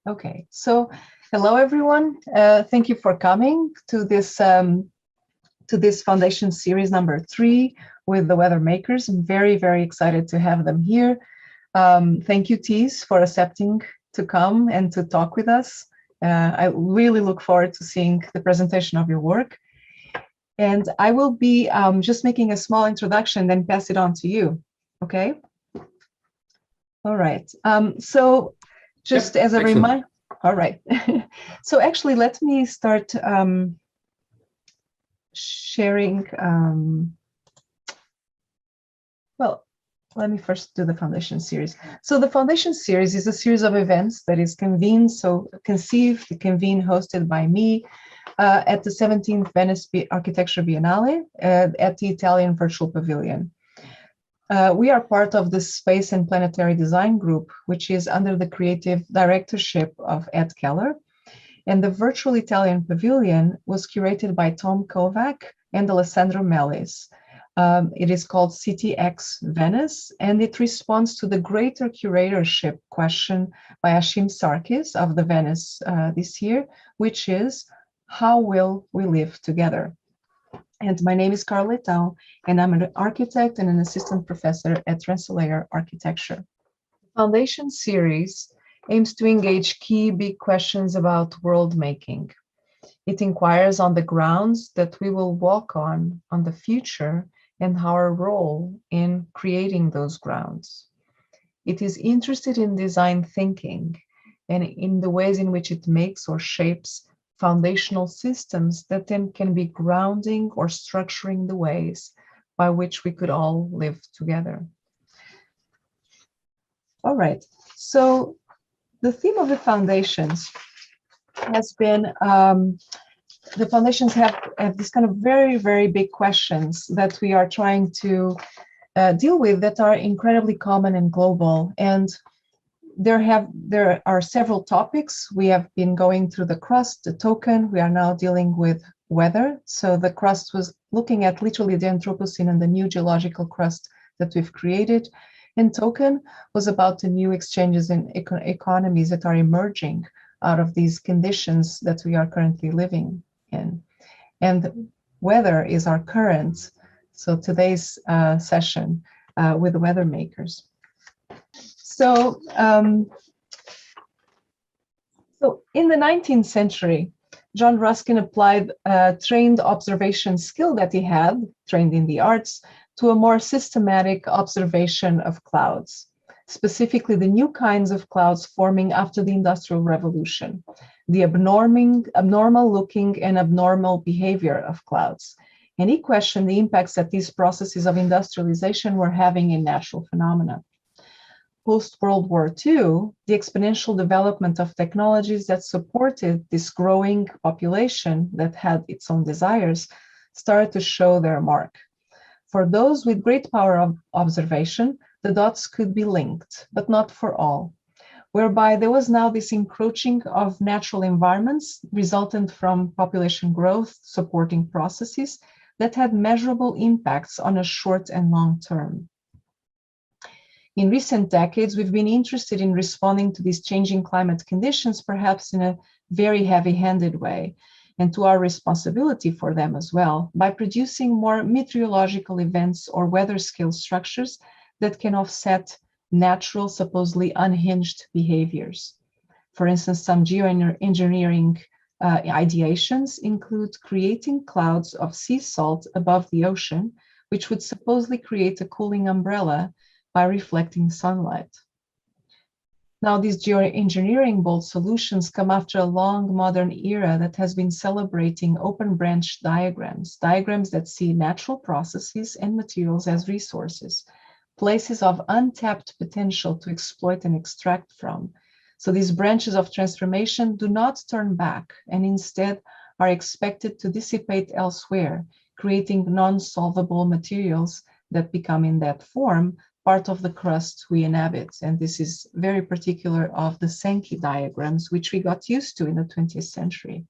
Okay, so hello everyone. Thank you for coming to this foundation series number 3 with the weather makers. I'm very excited to have them here. Thank you, Tees, for accepting to come and to talk with us. I really look forward to seeing the presentation of your work. And I will be just making a small introduction, then pass it on to you. Okay. All right. So just as a reminder. All right. So actually, let me start sharing. Well, let me first do the foundation series. So the foundation series is a series of events that is conceived, hosted by me at the 17th Venice Architecture Biennale at the Italian Virtual Pavilion. We are part of the Space and Planetary Design Group, which is under the creative directorship of Ed Keller. And the virtual Italian pavilion was curated by Tom Kovac and Alessandro Mellis. It is called CityX Venice, and it responds to the greater curatorship question by Ashim Sarkis of the Venice this year, which is, how will we live together? And my name is Carla Leitão, and I'm an architect and an assistant professor at Rensselaer Architecture. The Foundation series aims to engage key big questions about world making. It inquires on the grounds that we will walk on the future and our role in creating those grounds. It is interested in design thinking and in the ways in which it makes or shapes foundational systems that then can be grounding or structuring the ways by which we could all live together. All right, so the theme of the foundations has been, the foundations have this kind of very big questions that we are trying to deal with that are incredibly common and global. And there are several topics. We have been going through the crust, the token. We are now dealing with weather. So the crust was looking at literally the Anthropocene and the new geological crust that we've created. And token was about the new exchanges in economies that are emerging out of these conditions that we are currently living in. And weather is our current. So today's session with the weather makers. So in the 19th century, John Ruskin applied a trained observation skill that he had, trained in the arts, to a more systematic observation of clouds, specifically the new kinds of clouds forming after the Industrial Revolution, the abnormal looking and abnormal behavior of clouds. And he questioned the impacts that these processes of industrialization were having in natural phenomena. Post-World War II, the exponential development of technologies that supported this growing population that had its own desires started to show their mark. For those with great power of observation, the dots could be linked, but not for all, whereby there was now this encroaching of natural environments resultant from population growth supporting processes that had measurable impacts on a short and long term. In recent decades, we've been interested in responding to these changing climate conditions, perhaps in a very heavy-handed way, and to our responsibility for them as well, by producing more meteorological events or weather scale structures that can offset natural, supposedly unhinged behaviors. For instance, some geoengineering ideations include creating clouds of sea salt above the ocean, which would supposedly create a cooling umbrella by reflecting sunlight. Now, these geoengineering bold solutions come after a long modern era that has been celebrating open branch diagrams that see natural processes and materials as resources, places of untapped potential to exploit and extract from. So these branches of transformation do not turn back and instead are expected to dissipate elsewhere, creating non-solvable materials that become in that form part of the crust we inhabit. And this is very particular of the Sankey diagrams, which we got used to in the 20th century.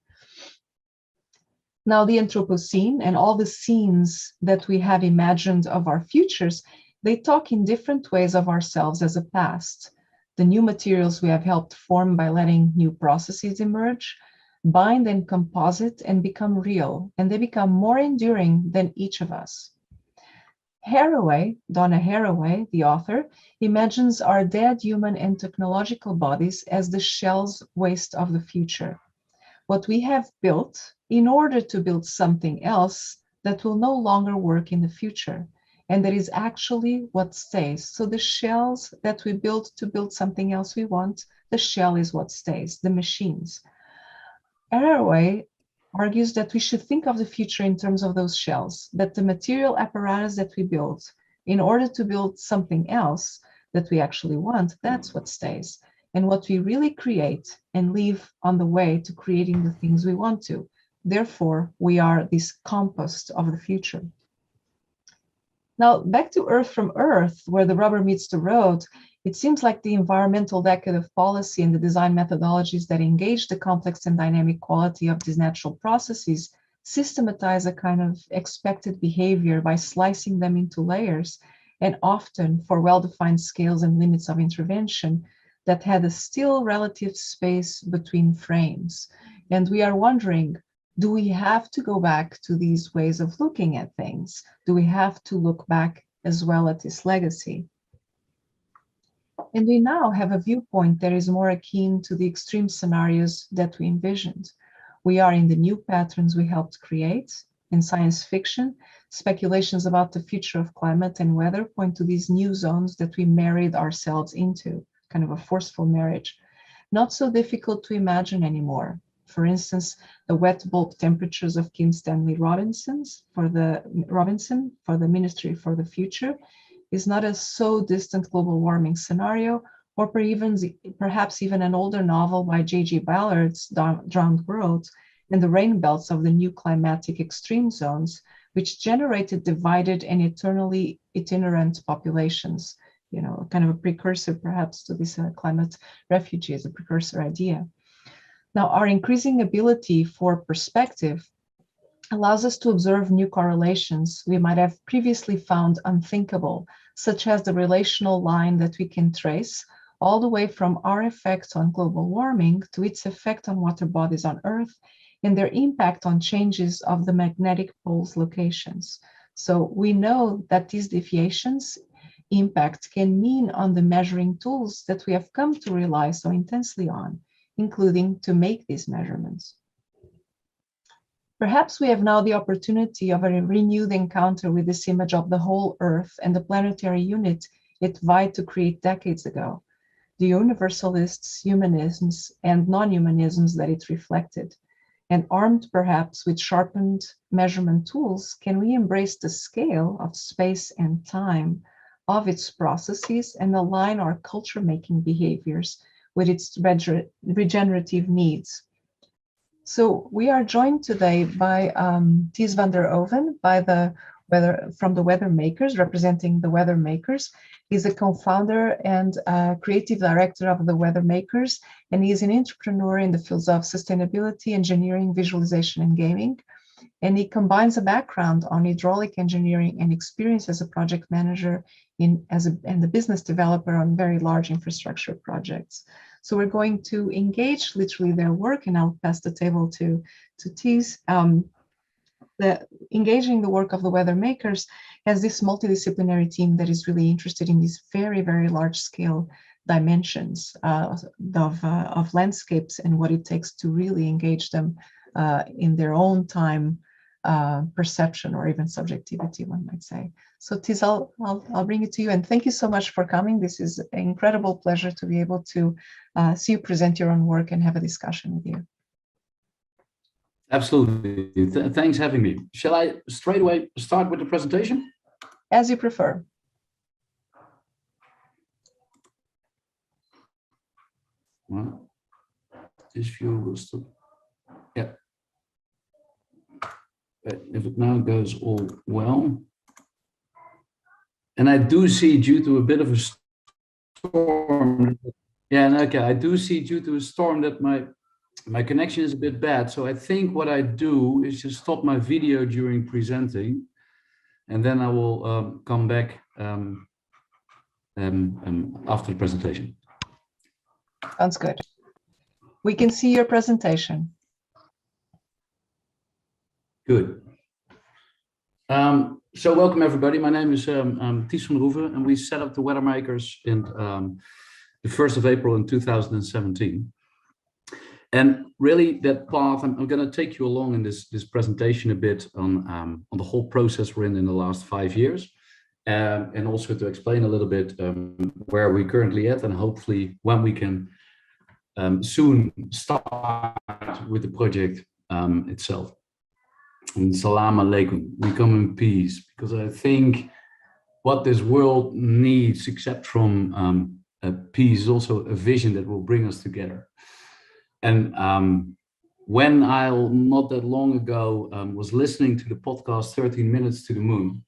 Now, the Anthropocene and all the scenes that we have imagined of our futures, they talk in different ways of ourselves as a past. The new materials we have helped form by letting new processes emerge, bind and composite and become real, and they become more enduring than each of us. Donna Haraway, the author, imagines our dead human and technological bodies as the shell's waste of the future. What we have built in order to build something else that will no longer work in the future, and that is actually what stays. So the shells that we build to build something else we want, the shell is what stays, the machines. Haraway argues that we should think of the future in terms of those shells, that the material apparatus that we build in order to build something else that we actually want, that's what stays. And what we really create and leave on the way to creating the things we want to. Therefore, we are this compost of the future. Now, back to Earth from Earth, where the rubber meets the road, it seems like the environmental decade of policy and the design methodologies that engage the complex and dynamic quality of these natural processes systematize a kind of expected behavior by slicing them into layers, and often for well-defined scales and limits of intervention that had a still relative space between frames. And we are wondering, do we have to go back to these ways of looking at things? Do we have to look back as well at this legacy? And we now have a viewpoint that is more akin to the extreme scenarios that we envisioned. We are in the new patterns we helped create. In science fiction, speculations about the future of climate and weather point to these new zones that we married ourselves into, kind of a forceful marriage. Not so difficult to imagine anymore. For instance, the wet bulb temperatures of Kim Stanley Robinson for the Ministry for the Future is not a so distant global warming scenario, or perhaps even an older novel by J.G. Ballard's Drowned World and the rain belts of the new climatic extreme zones, which generated divided and eternally itinerant populations. You know, kind of a precursor perhaps to this climate refugee as a precursor idea. Now, our increasing ability for perspective allows us to observe new correlations we might have previously found unthinkable, such as the relational line that we can trace all the way from our effect on global warming to its effect on water bodies on Earth and their impact on changes of the magnetic poles locations. So we know that these deviations impact can mean on the measuring tools that we have come to rely so intensely on, including to make these measurements. Perhaps we have now the opportunity of a renewed encounter with this image of the whole Earth and the planetary unit it vied to create decades ago, the universalists, humanisms, and non-humanisms that it reflected. And armed perhaps with sharpened measurement tools, can we embrace the scale of space and time of its processes and align our culture-making behaviors with its regenerative needs? So we are joined today by Thijs van der Oven, from the Weather Makers, representing the Weather Makers. He's a co-founder and creative director of the Weather Makers, and he is an entrepreneur in the fields of sustainability, engineering, visualization, and gaming. And he combines a background on hydraulic engineering and experience as a project manager and a business developer on very large infrastructure projects. So we're going to engage literally their work, and I'll pass the table to Thijs. Engaging the work of the Weather Makers has this multidisciplinary team that is really interested in these very, very large scale dimensions of landscapes and what it takes to really engage them in their own time perception or even subjectivity, one might say. So Thijs, I'll bring it to you, and thank you so much for coming. This is an incredible pleasure to be able to see you present your own work and have a discussion with you. Absolutely. Thanks for having me. Shall I straight away start with the presentation? As you prefer. Well, this view will still, yeah. If it now goes all well. And I do see, due to a bit of a storm, okay, I do see due to a storm that my connection is a bit bad. So I think what I do is just stop my video during presenting, and then I will come back after the presentation. Sounds good. We can see your presentation. Good. So welcome everybody. My name is Ties van Roeven, and we set up the Weather Makers in the 1st of April in 2017. And really that path, I'm going to take you along in this presentation a bit on the whole process we're in the last 5 years. And also to explain a little bit where we're currently at, and hopefully when we can soon start with the project itself. And salam alaikum, we come in peace, because I think what this world needs, except from peace, is also a vision that will bring us together. And when I, not that long ago, was listening to the podcast 13 Minutes to the Moon,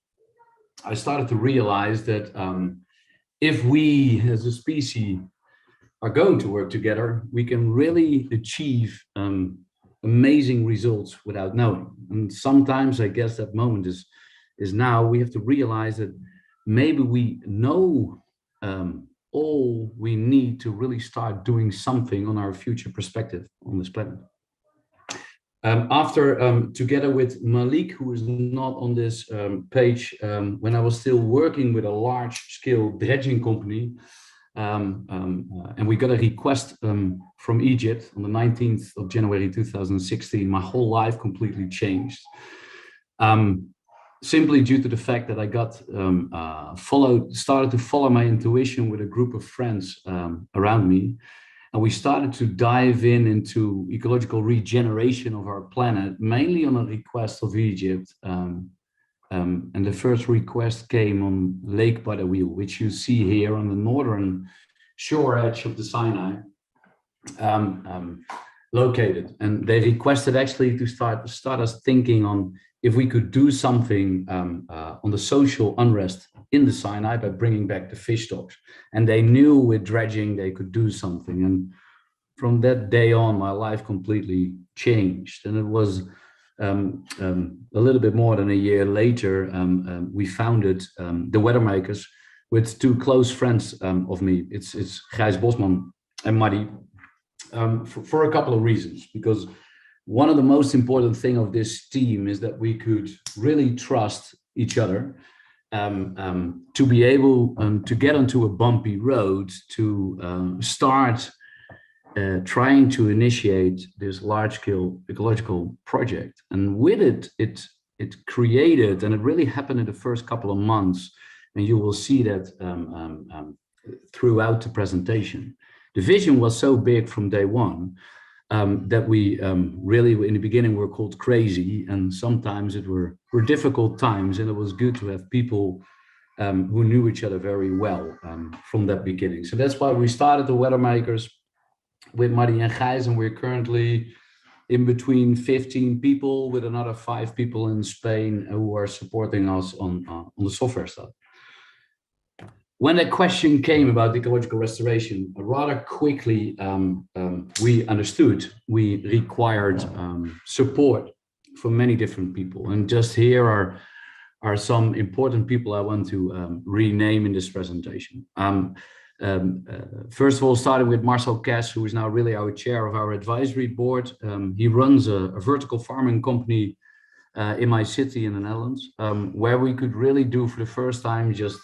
I started to realize that if we as a species are going to work together, we can really achieve amazing results without knowing. And sometimes I guess that moment is now. We have to realize that maybe we know all we need to really start doing something on our future perspective on this planet. After, together with Malik, who is not on this page, when I was still working with a large-scale dredging company, and we got a request from Egypt on the 19th of January 2016, my whole life completely changed. Simply due to the fact that I got started to follow my intuition with a group of friends around me. And we started to dive into ecological regeneration of our planet, mainly on a request of Egypt. And the first request came on Lake Badawiel, which you see here on the northern shore edge of the Sinai, located. And they requested actually to start us thinking on if we could do something on the social unrest in the Sinai by bringing back the fish stocks. And they knew with dredging they could do something. And from that day on, my life completely changed. And it was a little bit more than a year later, we founded the Weather Makers with two close friends of me. It's Gijs Bosman and Muddy, for a couple of reasons. Because one of the most important thing of this team is that we could really trust each other to be able to get onto a bumpy road, to start trying to initiate this large-scale ecological project. And with it created, and it really happened in the first couple of months, and you will see that throughout the presentation. The vision was so big from day one that we really, in the beginning, were called crazy, and sometimes it were difficult times, and it was good to have people who knew each other very well from that beginning. So that's why we started the Weather Makers with Muddy and Gijs, and we're currently in between 15 people with another 5 people in Spain who are supporting us on the software stuff. When that question came about ecological restoration, rather quickly we understood we required support from many different people. And just here are some important people I want to rename in this presentation. First of all, starting with Marcel Kess, who is now really our chair of our advisory board. He runs a vertical farming company in my city in the Netherlands, where we could really do for the first time just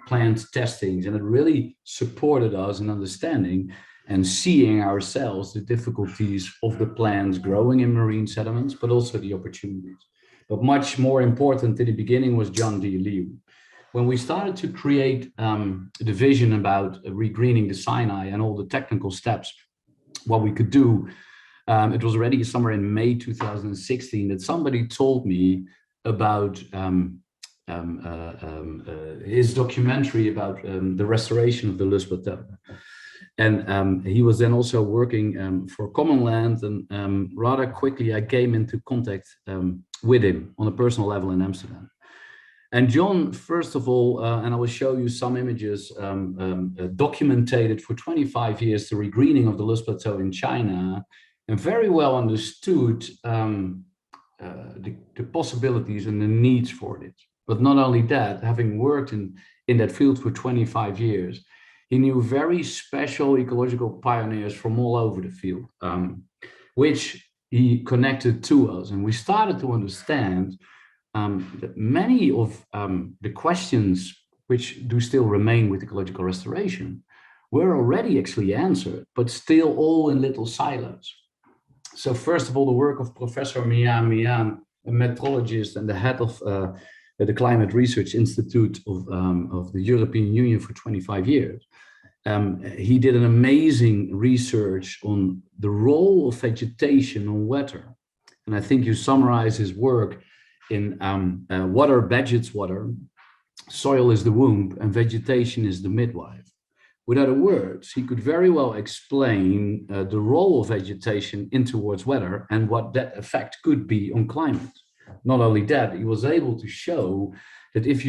plant testings, and it really supported us in understanding and seeing ourselves the difficulties of the plants growing in marine sediments, but also the opportunities. But much more important in the beginning was John D. Liu. When we started to create the vision about re-greening the Sinai and all the technical steps, what we could do, it was already somewhere in May 2016 that somebody told me about his documentary about the restoration of the Luz Plateau. And he was then also working for Common Land, and rather quickly I came into contact with him on a personal level in Amsterdam. And John, first of all, and I will show you some images, documented for 25 years the re-greening of the Luz Plateau in China, and very well understood the possibilities and the needs for it. But not only that, having worked in that field for 25 years, he knew very special ecological pioneers from all over the field, which he connected to us. And we started to understand that many of the questions which do still remain with ecological restoration were already actually answered, but still all in little silos. So first of all, the work of Professor Mian Mian, a meteorologist and the head of the Climate Research Institute of the European Union for 25 years. He did an amazing research on the role of vegetation on weather. And I think you summarize his work in water begets water, soil is the womb, and vegetation is the midwife. With other words, he could very well explain the role of vegetation in towards weather and what that effect could be on climate. Not only that, he was able to show that if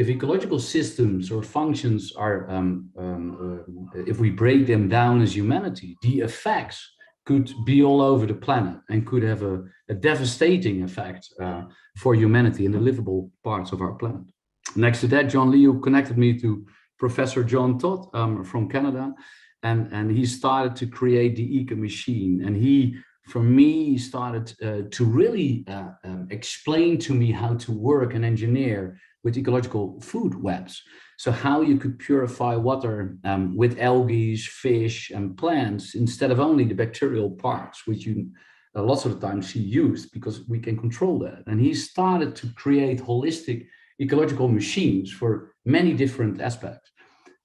ecological systems or functions are, if we break them down as humanity, the effects could be all over the planet and could have a devastating effect for humanity in the livable parts of our planet. Next to that, John Liu connected me to Professor John Todd from Canada, and he started to create the Eco Machine. And he, for me, started to really explain to me how to work and engineer with ecological food webs. So how you could purify water with algae, fish, and plants instead of only the bacterial parts, which you lots of the time see used because we can control that. And he started to create holistic ecological machines for many different aspects.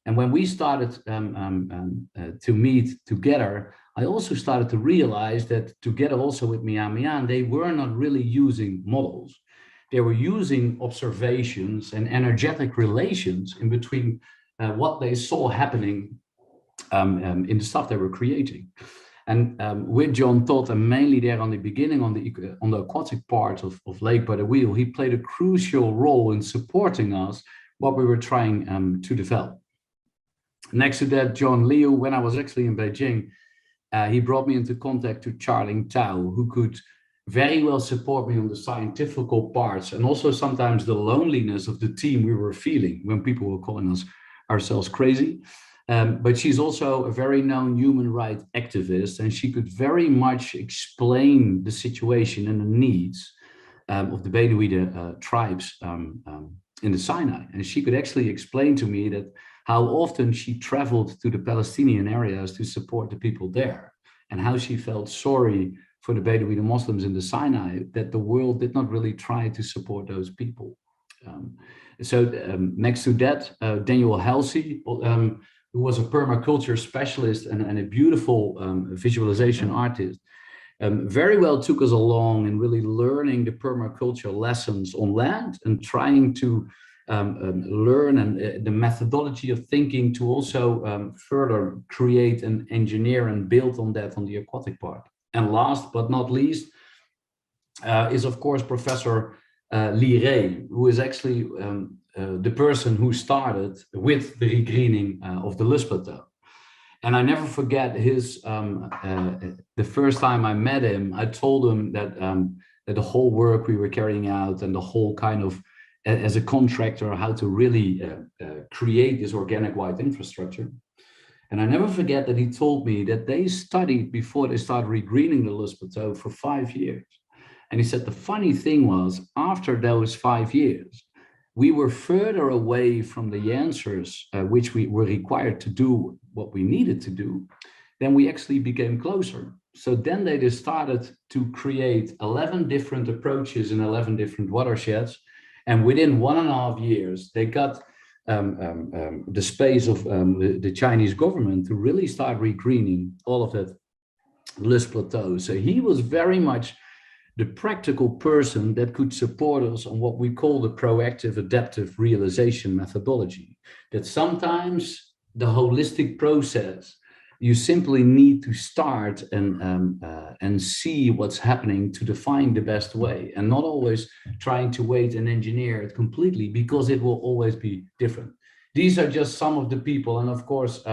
And when we started to meet together, I also started to realize that together also with Mian Mian, they were not really using models. They were using observations and energetic relations in between what they saw happening in the stuff they were creating. And with John Todd, and mainly there on the beginning on the aquatic part of Lake by the Wheel, he played a crucial role in supporting us what we were trying to develop. Next to that, John Liu, when I was actually in Beijing, he brought me into contact to Charling Tao, who could very well support me on the scientific parts and also sometimes the loneliness of the team we were feeling when people were calling ourselves crazy. But she's also a very known human rights activist, and she could very much explain the situation and the needs of the Bedouin tribes in the Sinai. And she could actually explain to me that how often she traveled to the Palestinian areas to support the people there, and how she felt sorry for the Bedouin Muslims in the Sinai, that the world did not really try to support those people. Next to that, Daniel Halsey, who was a permaculture specialist and a beautiful visualization artist, very well took us along in really learning the permaculture lessons on land and trying to learn and the methodology of thinking to also further create and engineer and build on that on the aquatic part. And last but not least is of course Professor Li Rei, who is actually the person who started with the re-greening of the Luz Plateau. And I never forget his, the first time I met him, I told him that, that the whole work we were carrying out and the whole kind of, as a contractor, how to really create this organic white infrastructure. And I never forget that he told me that they studied before they started re-greening the Luz Plateau for 5 years. And he said the funny thing was, after those 5 years, we were further away from the answers which we were required to do what we needed to do, then we actually became closer. So then they just started to create 11 different approaches in 11 different watersheds. And within 1.5 years, they got the space of the Chinese government to really start re-greening all of that Luz Plateau. So he was very much the practical person that could support us on what we call the proactive adaptive realization methodology. That sometimes the holistic process, you simply need to start and see what's happening to define the best way, and not always trying to wait and engineer it completely, because it will always be different. These are just some of the people, and of course,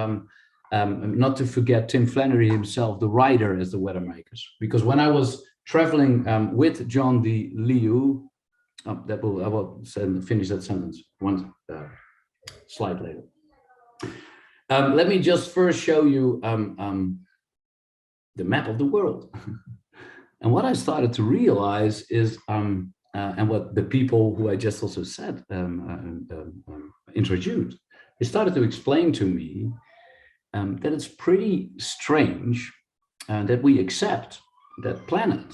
not to forget Tim Flannery himself, the writer as the weather makers. Because when I was traveling with John D. Liu, I will finish that sentence one slide later. Let me just first show you the map of the world. And what I started to realize is, and what the people who I just also said introduced, they started to explain to me that it's pretty strange that we accept that planet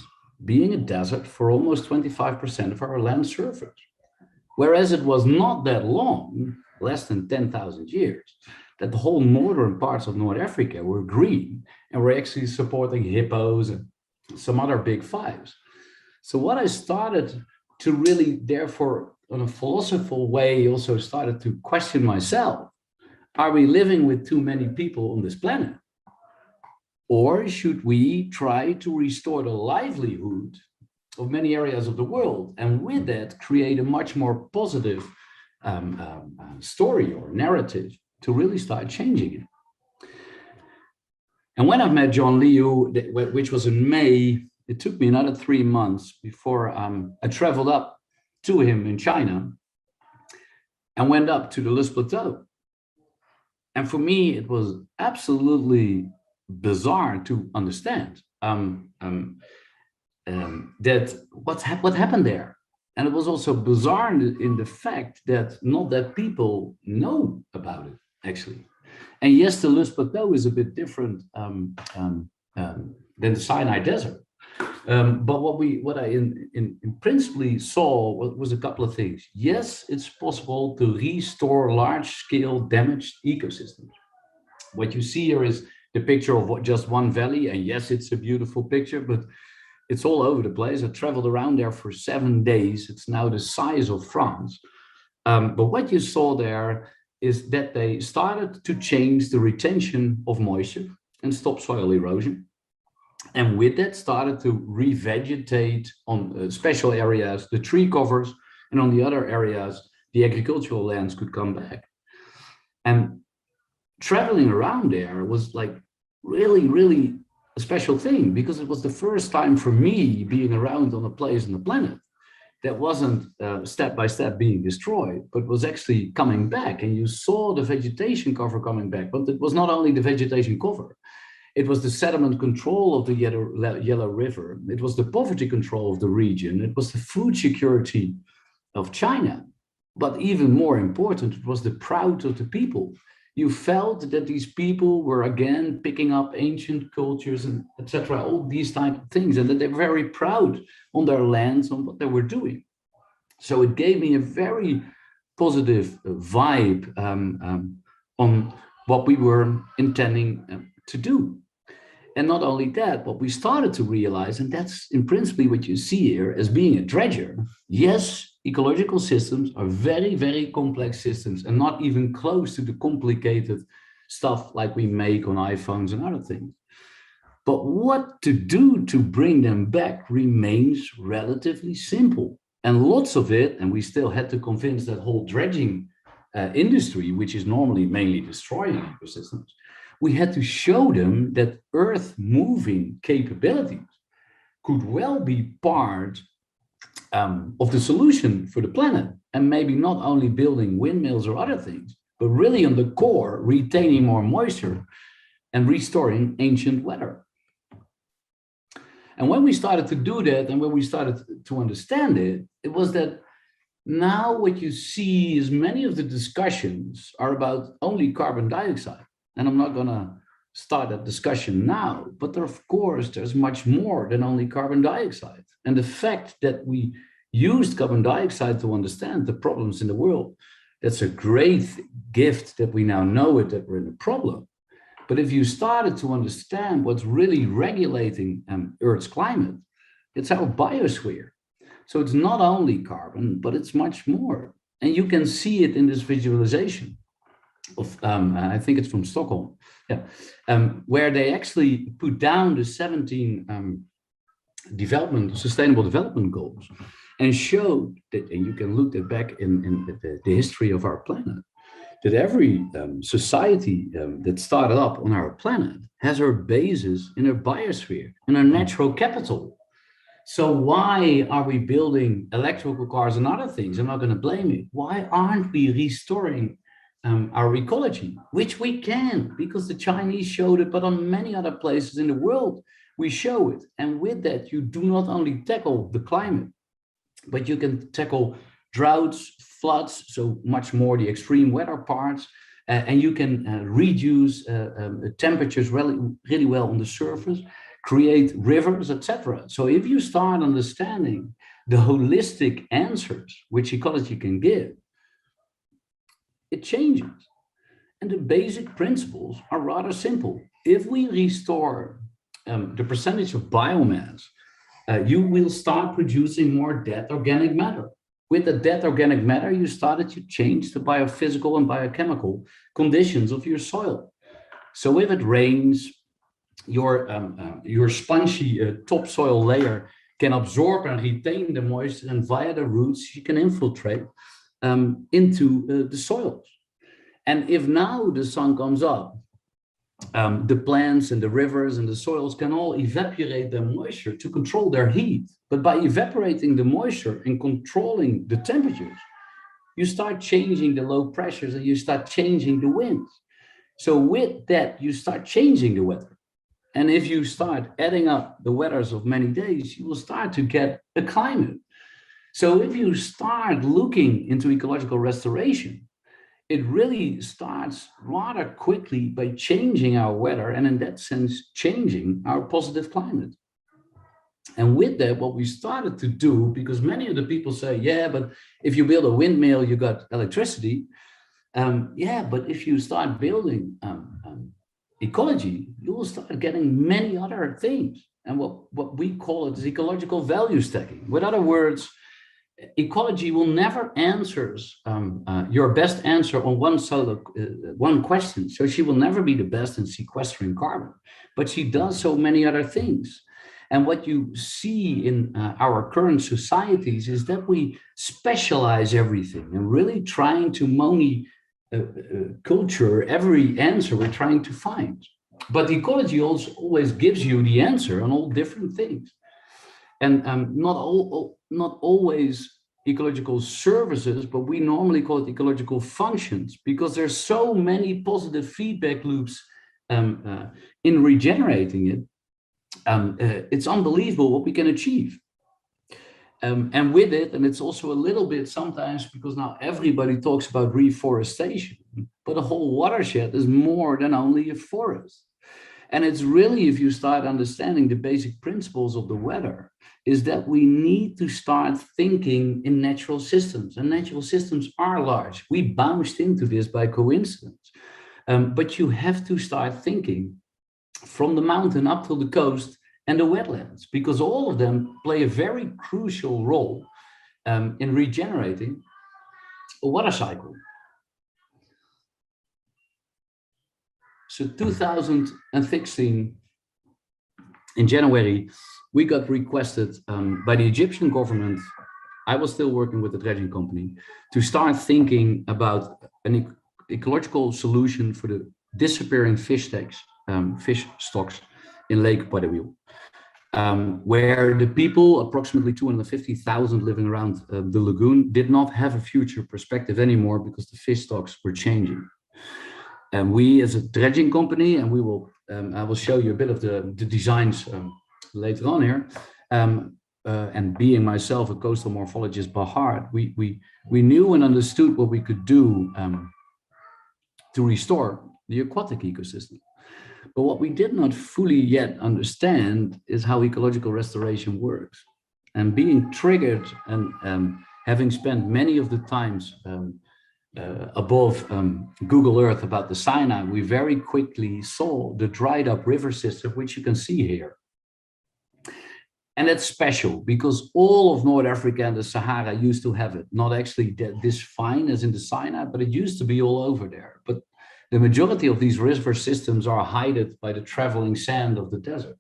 being a desert for almost 25% of our land surface. Whereas it was not that long, less than 10,000 years, that the whole northern parts of North Africa were green and were actually supporting hippos and some other big fives. So what I started to really, therefore, in a philosophical way, also started to question myself. Are we living with too many people on this planet? Or should we try to restore the livelihood of many areas of the world, and with that create a much more positive story or narrative to really start changing it? And when I met John Liu, which was in May, it took me another 3 months before I traveled up to him in China and went up to the Luz Plateau. And for me, it was absolutely bizarre to understand that what happened there. And it was also bizarre in the fact that not that people know about it, actually. And yes, the Luz Plateau is a bit different than the Sinai Desert. But what I in principally saw was a couple of things. Yes, it's possible to restore large-scale damaged ecosystems. What you see here is the picture of just one valley, and yes, it's a beautiful picture, but it's all over the place. I traveled around there for 7 days. It's now the size of France. But what you saw there is that they started to change the retention of moisture and stop soil erosion. And with that started to revegetate on special areas, the tree covers, and on the other areas, the agricultural lands could come back. And traveling around there was like really, really a special thing, because it was the first time for me being around on a place on the planet that wasn't step by step being destroyed, but was actually coming back. And you saw the vegetation cover coming back, but it was not only the vegetation cover. It was the sediment control of the Yellow River. It was the poverty control of the region. It was the food security of China. But even more important, it was the pride of the people. You felt that these people were again picking up ancient cultures and etc., all these type of things, and that they're very proud on their lands, on what they were doing. So it gave me a very positive vibe on what we were intending to do. And not only that, what we started to realize, and that's in principle what you see here as being a dredger. Yes, ecological systems are very, very complex systems and not even close to the complicated stuff like we make on iPhones and other things. But what to do to bring them back remains relatively simple. And lots of it, and we still had to convince that whole dredging industry, which is normally mainly destroying ecosystems, we had to show them that earth moving capabilities could well be part of the solution for the planet, and maybe not only building windmills or other things, but really on the core, retaining more moisture and restoring ancient weather. And when we started to do that, and when we started to understand it, it was that now what you see is many of the discussions are about only carbon dioxide. And I'm not going to start that discussion now, but there, of course, there's much more than only carbon dioxide. And the fact that we used carbon dioxide to understand the problems in the world, that's a great gift that we now know it, that we're in a problem. But if you started to understand what's really regulating Earth's climate, it's our biosphere. So it's not only carbon, but it's much more. And you can see it in this visualization of, I think it's from Stockholm, yeah, where they actually put down the 17 sustainable development goals and showed that, and you can look that back in the history of our planet, that every society that started up on our planet has her basis in her biosphere, in her natural capital. So why are we building electrical cars and other things? I'm not going to blame it. Why aren't we restoring our ecology, which we can, because the Chinese showed it, but on many other places in the world, we show it. And with that, you do not only tackle the climate, but you can tackle droughts, floods, so much more the extreme weather parts, and you can reduce temperatures really well on the surface, create rivers, etc. So if you start understanding the holistic answers which ecology can give, it changes. And the basic principles are rather simple. If we restore the percentage of biomass, you will start producing more dead organic matter. With the dead organic matter, you started to change the biophysical and biochemical conditions of your soil. So if it rains, your spongy topsoil layer can absorb and retain the moisture, and via the roots, you can infiltrate into the soils. And if now the sun comes up, the plants and the rivers and the soils can all evaporate their moisture to control their heat. But by evaporating the moisture and controlling the temperatures, you start changing the low pressures and you start changing the winds. So with that, you start changing the weather. And if you start adding up the weathers of many days, you will start to get a climate. So if you start looking into ecological restoration, it really starts rather quickly by changing our weather, and in that sense, changing our positive climate. And with that, what we started to do, because many of the people say, yeah, but if you build a windmill, you got electricity. Yeah, but if you start building ecology, you will start getting many other things. And what we call it is ecological value stacking. With other words, ecology will never answer your best answer on one question. So she will never be the best in sequestering carbon, but she does so many other things. And what you see in our current societies is that we specialize everything and really trying to culture every answer we're trying to find. But ecology also always gives you the answer on all different things. And not always ecological services, but we normally call it ecological functions, because there's so many positive feedback loops in regenerating it. It's unbelievable what we can achieve. And with it, and it's also a little bit sometimes, because now everybody talks about reforestation, but a whole watershed is more than only a forest. And it's really, if you start understanding the basic principles of the weather, is that we need to start thinking in natural systems. And natural systems are large. We bounced into this by coincidence. But you have to start thinking from the mountain up to the coast and the wetlands, because all of them play a very crucial role in regenerating a water cycle. So 2016, in January, we got requested by the Egyptian government. I was still working with the dredging company to start thinking about an ecological solution for the disappearing fish stocks in Lake Guadalquivir, where the people, approximately 250,000 living around the lagoon, did not have a future perspective anymore because the fish stocks were changing. And we, as a dredging company, and I will show you a bit of the designs later on here. And being myself a coastal morphologist by heart, we knew and understood what we could do to restore the aquatic ecosystem. But what we did not fully yet understand is how ecological restoration works. And being triggered and having spent many of the times above Google Earth about the Sinai, we very quickly saw the dried up river system, which you can see here. And that's special because all of North Africa and the Sahara used to have it. Not actually this fine as in the Sinai, but it used to be all over there. But the majority of these river systems are hidden by the traveling sand of the desert.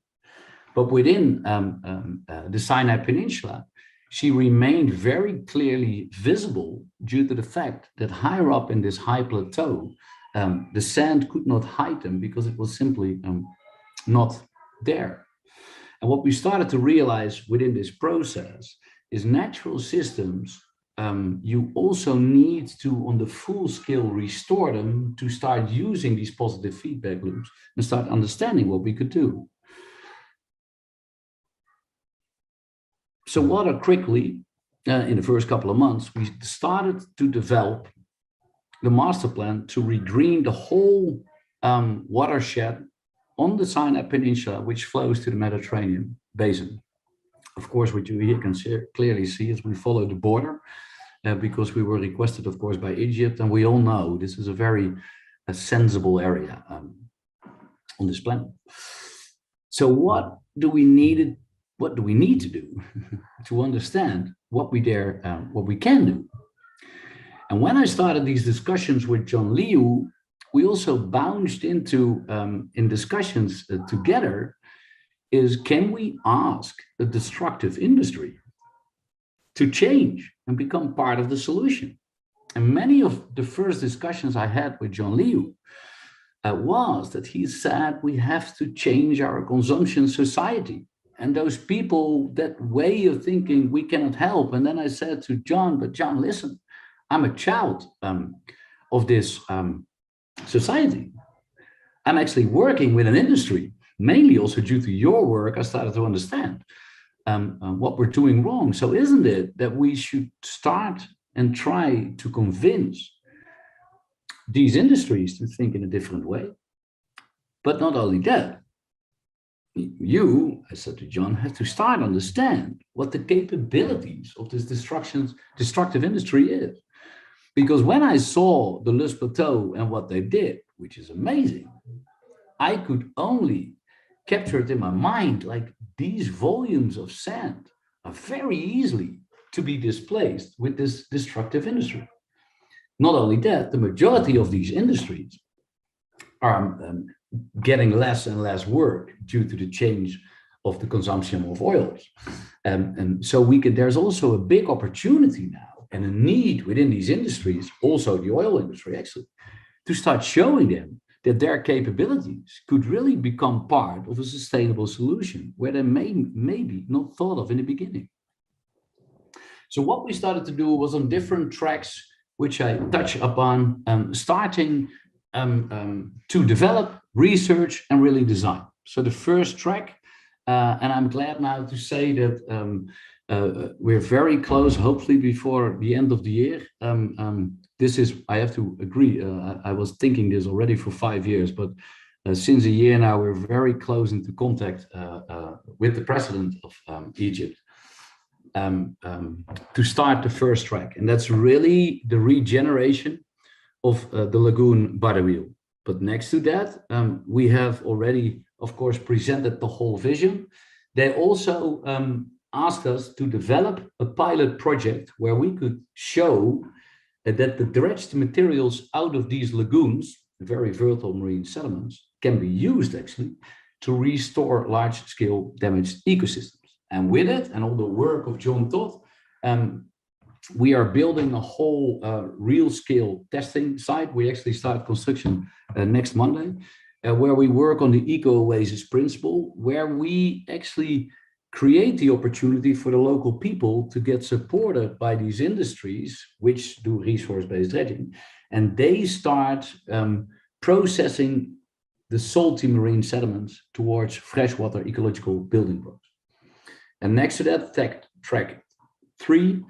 But within the Sinai Peninsula, she remained very clearly visible due to the fact that higher up in this high plateau, the sand could not hide them because it was simply not there. And what we started to realize within this process is natural systems you also need to, on the full scale, restore them to start using these positive feedback loops and start understanding what we could do. So rather quickly, in the first couple of months, we started to develop the master plan to regreen the whole watershed on the Sinai Peninsula, which flows to the Mediterranean basin. Of course, what you here can clearly see is we follow the border because we were requested, of course, by Egypt. And we all know this is a very sensible area on this planet. So what do we need to do to understand what we can do? And when I started these discussions with John Liu, we also bounced into in discussions together is, can we ask a destructive industry to change and become part of the solution? And many of the first discussions I had with John Liu was that he said we have to change our consumption society. And those people, that way of thinking, we cannot help. And then I said to John, but John, listen, I'm a child of this society. I'm actually working with an industry, mainly also due to your work. I started to understand what we're doing wrong. So isn't it that we should start and try to convince these industries to think in a different way? But not only that, you, I said to John, have to start understand what the capabilities of this destructive industry is. Because when I saw the Luz Plateau and what they did, which is amazing, I could only capture it in my mind, like these volumes of sand are very easily to be displaced with this destructive industry. Not only that, the majority of these industries are getting less and less work due to the change of the consumption of oils. And so there's also a big opportunity now and a need within these industries, also the oil industry actually, to start showing them that their capabilities could really become part of a sustainable solution where they maybe not thought of in the beginning. So what we started to do was on different tracks, which I touch upon, starting to develop, research, and really design. So the first track, and I'm glad now to say that we're very close, hopefully before the end of the year. This is, I have to agree, I was thinking this already for 5 years, but since a year now, we're very close into contact with the president of Egypt to start the first track. And that's really the regeneration of the lagoon Badawiel. But next to that, we have already, of course, presented the whole vision. They also asked us to develop a pilot project where we could show that the dredged materials out of these lagoons, very fertile marine sediments, can be used actually to restore large-scale damaged ecosystems. And with it, and all the work of John Todd, we are building a whole real-scale testing site. We actually start construction next Monday, where we work on the Eco Oasis principle, where we actually create the opportunity for the local people to get supported by these industries, which do resource-based dredging, and they start processing the salty marine sediments towards freshwater ecological building blocks. And next to that, track 3,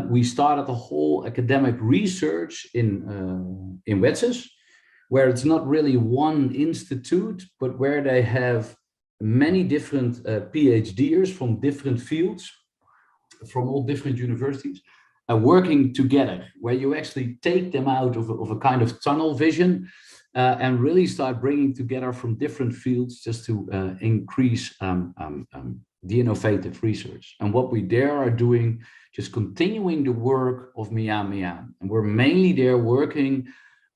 we started a whole academic research in Wetses, where it's not really one institute, but where they have many different PhDers from different fields, from all different universities, working together, where you actually take them out of a kind of tunnel vision and really start bringing together from different fields just to increase the innovative research. And what we there are doing, just continuing the work of Miam. And we're mainly there working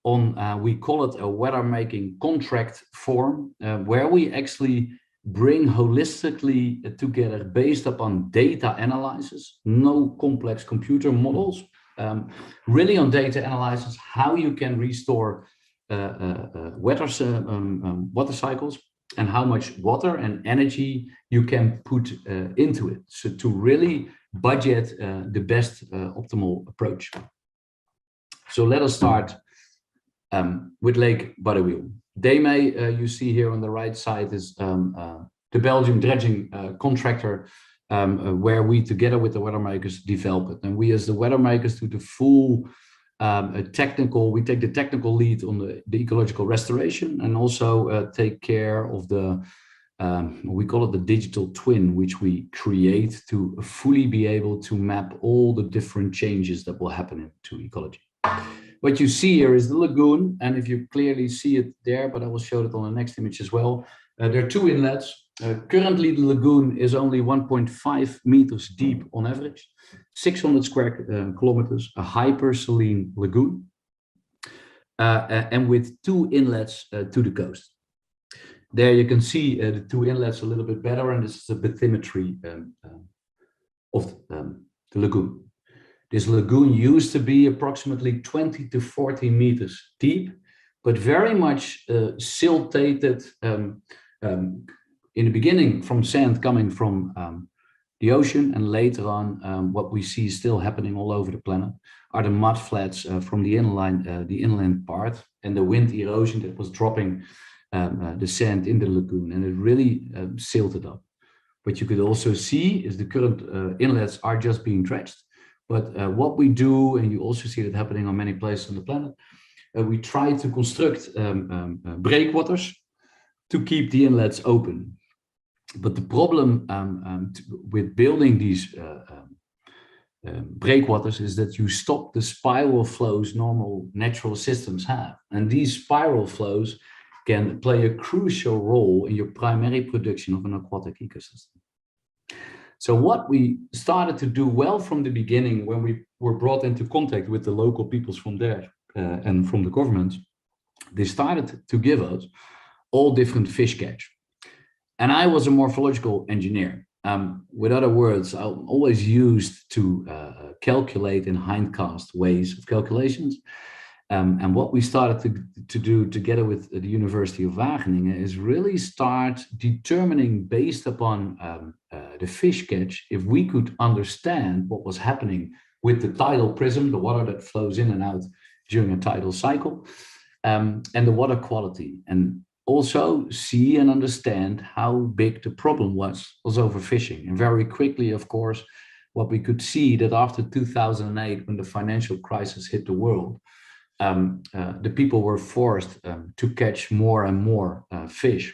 on, we call it a weather making contract form, where we actually bring holistically together based upon data analysis, no complex computer models, really on data analysis, how you can restore water cycles and how much water and energy you can put into it. So to really budget the best optimal approach. So let us start with Lake Butterwheel. DEME, you see here on the right side, is the Belgian dredging contractor where we, together with the weather makers, develop it. And we, as the weather makers, do the full technical, we take the technical lead on the ecological restoration, and also take care of the, we call it the digital twin, which we create to fully be able to map all the different changes that will happen to ecology. What you see here is the lagoon, and if you clearly see it there, but I will show it on the next image as well. There are two inlets. Currently, the lagoon is only 1.5 meters deep on average, 600 square kilometers, a hypersaline lagoon, and with two inlets to the coast. There you can see the two inlets a little bit better, and this is the bathymetry of the lagoon. This lagoon used to be approximately 20 to 40 meters deep, but very much siltated in the beginning from sand coming from the ocean, and later on what we see still happening all over the planet are the mud flats from the inland part, and the wind erosion that was dropping the sand in the lagoon, and it really silted up. What you could also see is the current inlets are just being dredged. But what we do, and you also see that happening on many places on the planet, we try to construct breakwaters to keep the inlets open. But the problem with building these breakwaters is that you stop the spiral flows normal natural systems have. And these spiral flows can play a crucial role in your primary production of an aquatic ecosystem. So what we started to do well from the beginning, when we were brought into contact with the local peoples from there and from the government, they started to give us all different fish catch. And I was a morphological engineer. With other words, I'm always used to calculate in hindcast ways of calculations. And what we started to do together with the University of Wageningen is really start determining, based upon the fish catch, if we could understand what was happening with the tidal prism, the water that flows in and out during a tidal cycle, and the water quality, and also see and understand how big the problem was overfishing. And very quickly, of course, what we could see that after 2008, when the financial crisis hit the world, the people were forced to catch more and more fish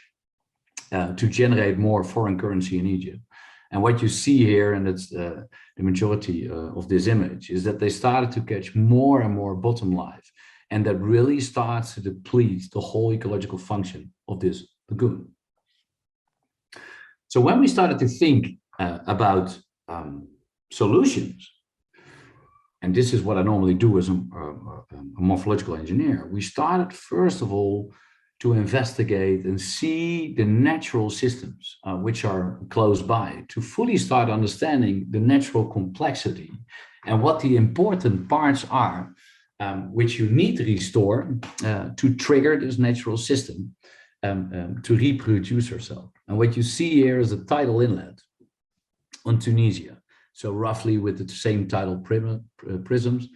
to generate more foreign currency in Egypt. And what you see here, and that's the majority of this image, is that they started to catch more and more bottom life. And that really starts to deplete the whole ecological function of this lagoon. So when we started to think about solutions, and this is what I normally do as a morphological engineer, we started first of all to investigate and see the natural systems which are close by, to fully start understanding the natural complexity and what the important parts are which you need to restore to trigger this natural system to reproduce herself. And what you see here is a tidal inlet on Tunisia. So roughly with the same tidal prisms,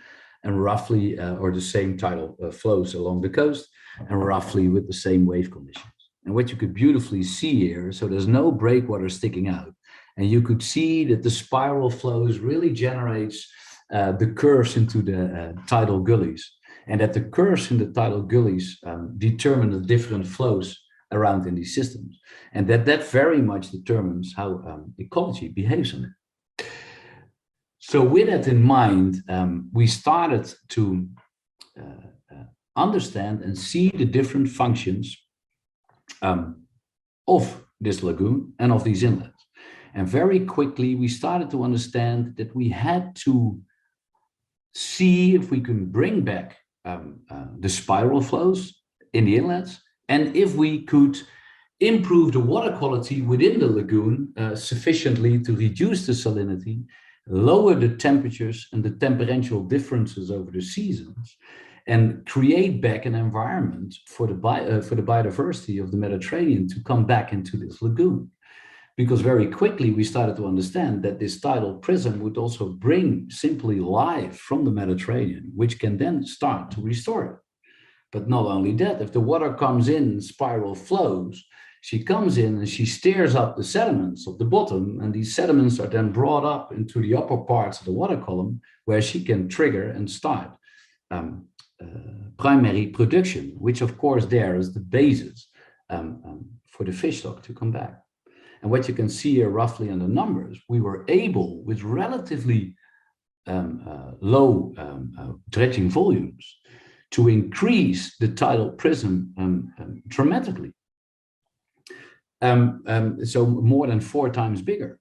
and roughly, or the same tidal flows along the coast, and roughly with the same wave conditions. And what you could beautifully see here, so there's no breakwater sticking out, and you could see that the spiral flows really generates the curves into the tidal gullies, and that the curves in the tidal gullies determine the different flows around in these systems, and that very much determines how ecology behaves in it. So with that in mind, we started to understand and see the different functions of this lagoon and of these inlets. And very quickly, we started to understand that we had to see if we can bring back the spiral flows in the inlets, and if we could improve the water quality within the lagoon sufficiently to reduce the salinity, lower the temperatures and the temperamental differences over the seasons, and create back an environment for the biodiversity of the Mediterranean to come back into this lagoon. because very quickly we started to understand that this tidal prism would also bring simply life from the Mediterranean, which can then start to restore it. But not only that, if the water comes in spiral flows, she comes in and she stirs up the sediments of the bottom, and these sediments are then brought up into the upper parts of the water column, where she can trigger and start primary production, which of course there is the basis for the fish stock to come back. And what you can see here roughly in the numbers, we were able with relatively low dredging volumes to increase the tidal prism dramatically. So more than 4 times bigger.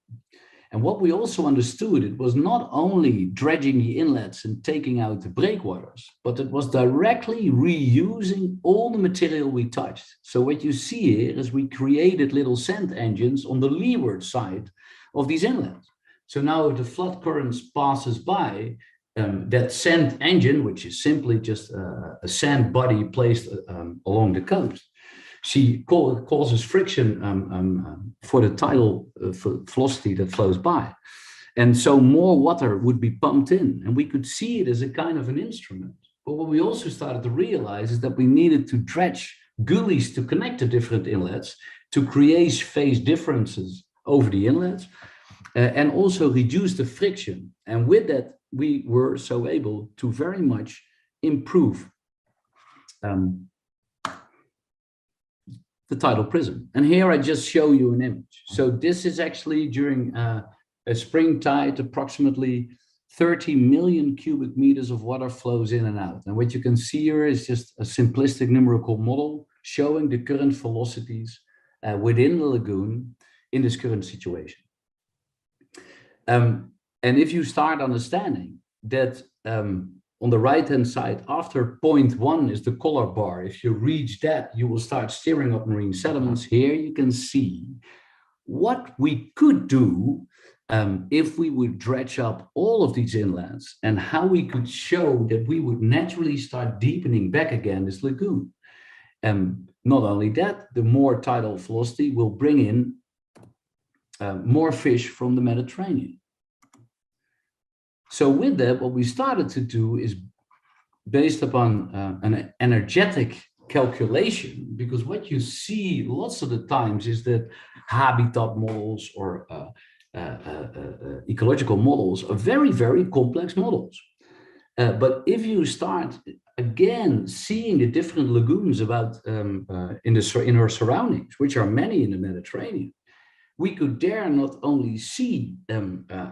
And what we also understood, it was not only dredging the inlets and taking out the breakwaters, but it was directly reusing all the material we touched. So what you see here is we created little sand engines on the leeward side of these inlets. So now if the flood currents passes by, that sand engine, which is simply just a sand body placed along the coast, she causes friction for the tidal velocity that flows by. And so more water would be pumped in, and we could see it as a kind of an instrument. But what we also started to realize is that we needed to dredge gullies to connect the different inlets, to create phase differences over the inlets, and also reduce the friction. And with that, we were so able to very much improve the tidal prism. And here I just show you an image. So this is actually during a spring tide, approximately 30 million cubic meters of water flows in and out. And what you can see here is just a simplistic numerical model showing the current velocities within the lagoon in this current situation. And if you start understanding that on the right-hand side, after 0.1 is the color bar. If you reach that, you will start stirring up marine sediments. Here you can see what we could do if we would dredge up all of these inlets, and how we could show that we would naturally start deepening back again this lagoon. Not only that, the more tidal velocity will bring in more fish from the Mediterranean. So with that, what we started to do is based upon an energetic calculation, because what you see lots of the times is that habitat models or ecological models are very, very complex models. But if you start again seeing the different lagoons about in our surroundings, which are many in the Mediterranean, we could there not only see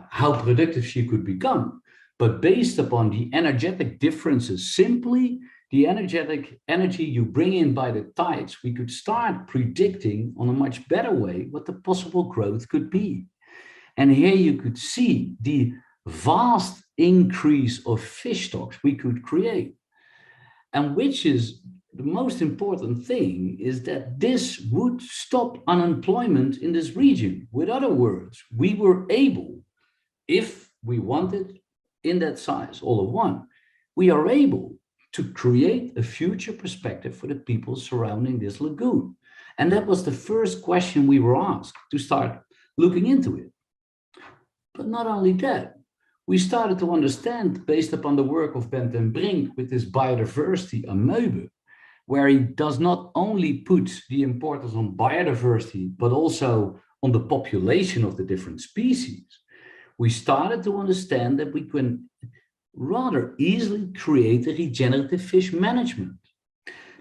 how productive she could become, but based upon the energetic differences, simply the energetic energy you bring in by the tides, we could start predicting on a much better way what the possible growth could be. And here you could see the vast increase of fish stocks we could create. And which is the most important thing is that this would stop unemployment in this region. With other words, we were able, if we wanted in that size, all of one, we are able to create a future perspective for the people surrounding this lagoon. And that was the first question we were asked to start looking into it. But not only that, we started to understand, based upon the work of Ben ten Brink with this biodiversity amoeba, where he does not only put the importance on biodiversity, but also on the population of the different species, we started to understand that we can rather easily create a regenerative fish management.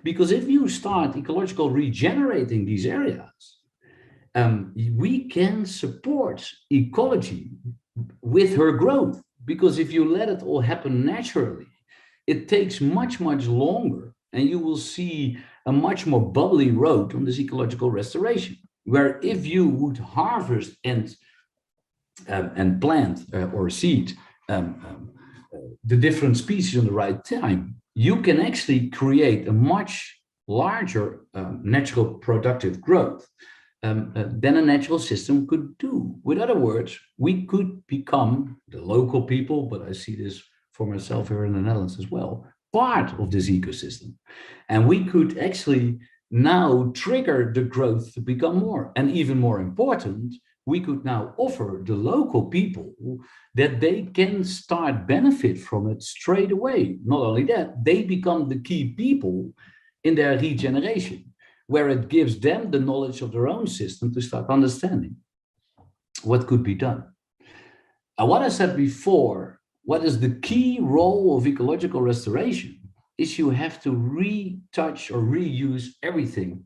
Because if you start ecological regenerating these areas, we can support ecology with her growth. Because if you let it all happen naturally, it takes much, much longer, and you will see a much more bubbly road on this ecological restoration. Where if you would harvest and plant or seed the different species on the right time, you can actually create a much larger natural productive growth than a natural system could do. With other words, we could become the local people, but I see this for myself here in the Netherlands as well, part of this ecosystem. And we could actually now trigger the growth to become more. And even more important, we could now offer the local people that they can start benefit from it straight away. Not only that, they become the key people in their regeneration, where it gives them the knowledge of their own system to start understanding what could be done. And what I said before, what is the key role of ecological restoration is you have to retouch or reuse everything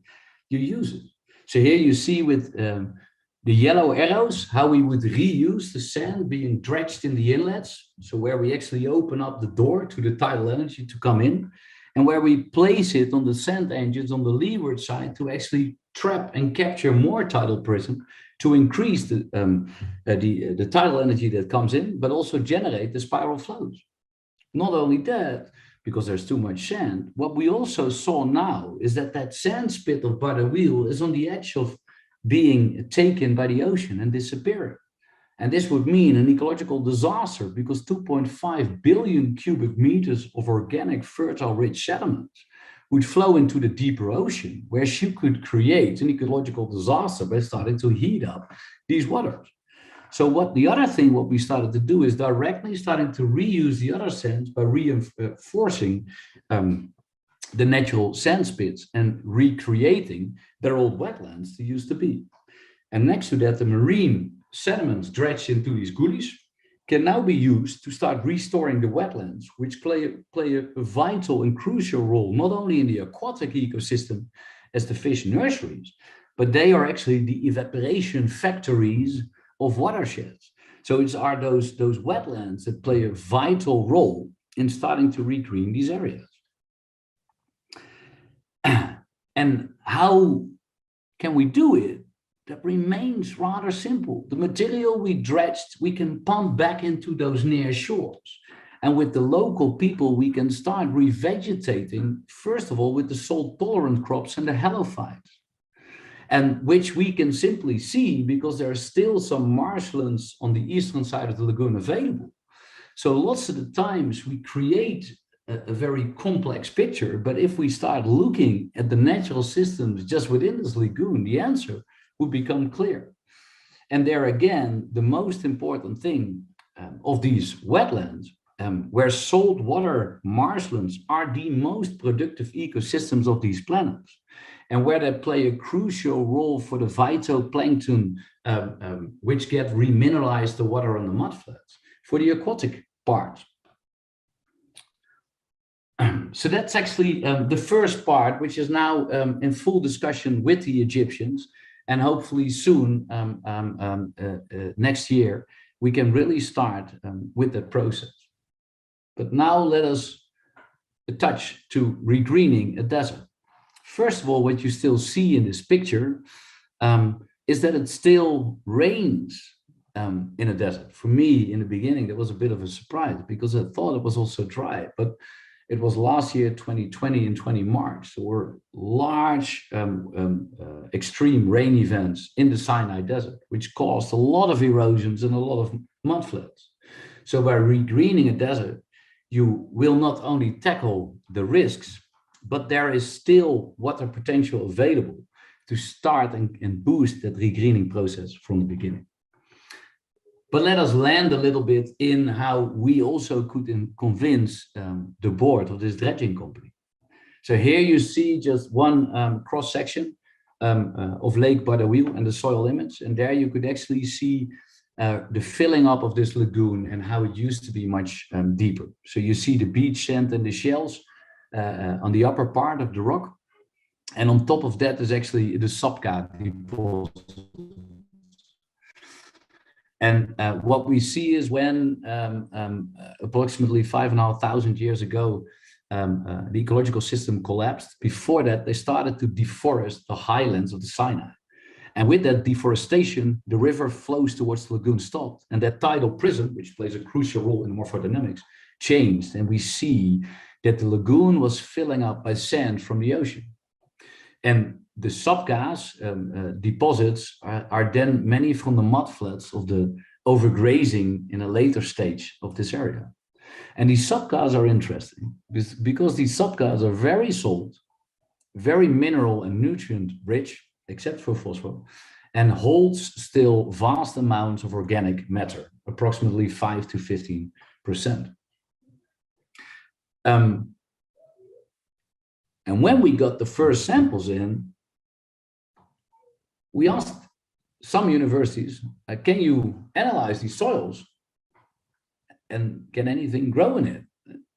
you use it. So here you see with the yellow arrows, how we would reuse the sand being dredged in the inlets. So where we actually open up the door to the tidal energy to come in, and where we place it on the sand engines on the leeward side to actually trap and capture more tidal prism to increase the tidal energy that comes in, but also generate the spiral flows. Not only that, because there's too much sand, what we also saw now is that that sand spit of Butterwheel is on the edge of being taken by the ocean and disappearing. And this would mean an ecological disaster because 2.5 billion cubic meters of organic, fertile, rich sediments would flow into the deeper ocean, where you could create an ecological disaster by starting to heat up these waters. So what we started to do is directly starting to reuse the other sands by reinforcing the natural sand spits and recreating their old wetlands they used to be. And next to that, the marine sediments dredged into these gullies can now be used to start restoring the wetlands, which play a vital and crucial role, not only in the aquatic ecosystem as the fish nurseries, but they are actually the evaporation factories of watersheds. So it's those wetlands that play a vital role in starting to regreen these areas. And how can we do it? That remains rather simple. The material we dredged, we can pump back into those near shores. And with the local people, we can start revegetating, first of all, with the salt-tolerant crops and the halophytes, and which we can simply see because there are still some marshlands on the eastern side of the lagoon available. So lots of the times we create a very complex picture, but if we start looking at the natural systems just within this lagoon, the answer would become clear. And there again, the most important thing of these wetlands, where saltwater marshlands are the most productive ecosystems of these planets, and where they play a crucial role for the phytoplankton, which get remineralized the water on the mudflats, for the aquatic part. So that's actually the first part, which is now in full discussion with the Egyptians. And hopefully soon, next year, we can really start with that process. But now let us touch to regreening a desert. First of all, what you still see in this picture is that it still rains in a desert. For me, in the beginning, that was a bit of a surprise because I thought it was also dry, but it was last year, 2020 and 20 March. There were large extreme rain events in the Sinai Desert, which caused a lot of erosions and a lot of mudfloods. So by regreening a desert, you will not only tackle the risks, but there is still water potential available to start and boost that regreening process from the beginning. But let us land a little bit in how we also could convince the board of this dredging company. So here you see just one cross section of Lake Butterwheel and the soil image. And there you could actually see the filling up of this lagoon and how it used to be much deeper. So you see the beach sand and the shells on the upper part of the rock. And on top of that is actually the Sapka deposit. And what we see is when approximately 5,500 years ago, the ecological system collapsed. Before that, they started to deforest the highlands of the Sinai. And with that deforestation, the river flows towards the lagoon stopped. And that tidal prism, which plays a crucial role in morphodynamics, changed. And we see that the lagoon was filling up by sand from the ocean. And the subgas deposits are then many from the mudflats of the overgrazing in a later stage of this area. And these subgas are interesting because these subgas are very salt, very mineral and nutrient rich, except for phosphor, and holds still vast amounts of organic matter, approximately 5 to 15%. And when we got the first samples in, we asked some universities, can you analyze these soils and can anything grow in it?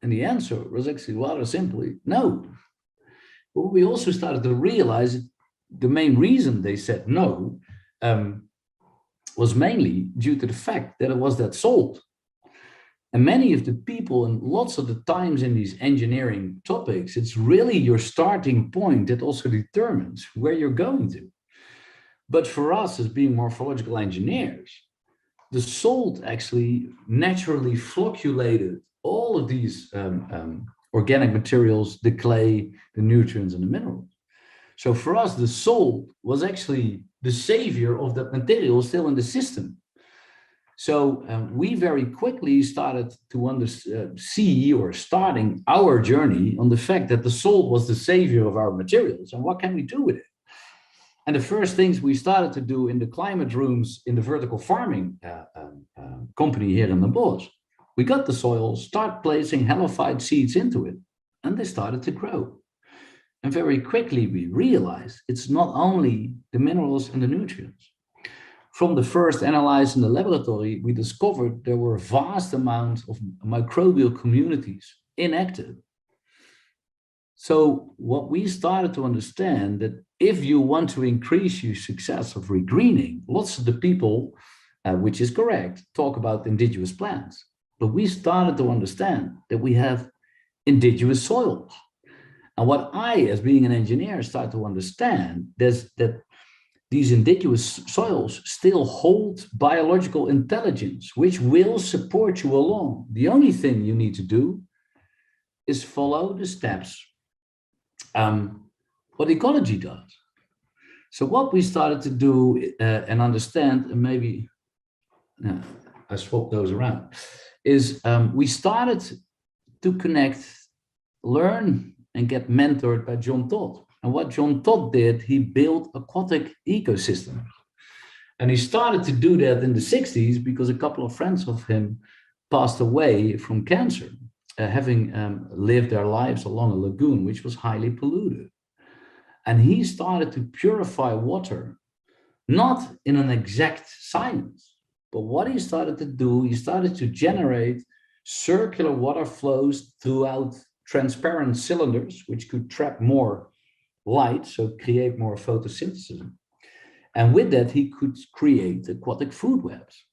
And the answer was actually rather simply, no. But we also started to realize the main reason they said no was mainly due to the fact that it was that salt. And many of the people, and lots of the times in these engineering topics, it's really your starting point that also determines where you're going to. But for us as being morphological engineers, the salt actually naturally flocculated all of these organic materials, the clay, the nutrients, and the minerals. So for us, the salt was actually the savior of that material still in the system. So we very quickly started to see, or starting our journey on the fact that the salt was the savior of our materials, and what can we do with it? And the first things we started to do in the climate rooms in the vertical farming company here in the Bosch, we got the soil, start placing halophyte seeds into it, and they started to grow. And very quickly we realized it's not only the minerals and the nutrients. From the first analysis in the laboratory, we discovered there were vast amounts of microbial communities inactive. So what we started to understand that if you want to increase your success of regreening, lots of the people, which is correct, talk about indigenous plants. But we started to understand that we have indigenous soils. And what I, as being an engineer, start to understand is that these indigenous soils still hold biological intelligence, which will support you along. The only thing you need to do is follow the steps, what ecology does. So what we started to do and understand, and maybe I swap those around, is we started to connect, learn, and get mentored by John Todd. And what John Todd did, he built aquatic ecosystems. And he started to do that in the 60s because a couple of friends of him passed away from cancer, having lived their lives along a lagoon, which was highly polluted. And he started to purify water, not in an exact science, but what he started to do, he started to generate circular water flows throughout transparent cylinders, which could trap more light, so create more photosynthesis. And with that, he could create aquatic food webs.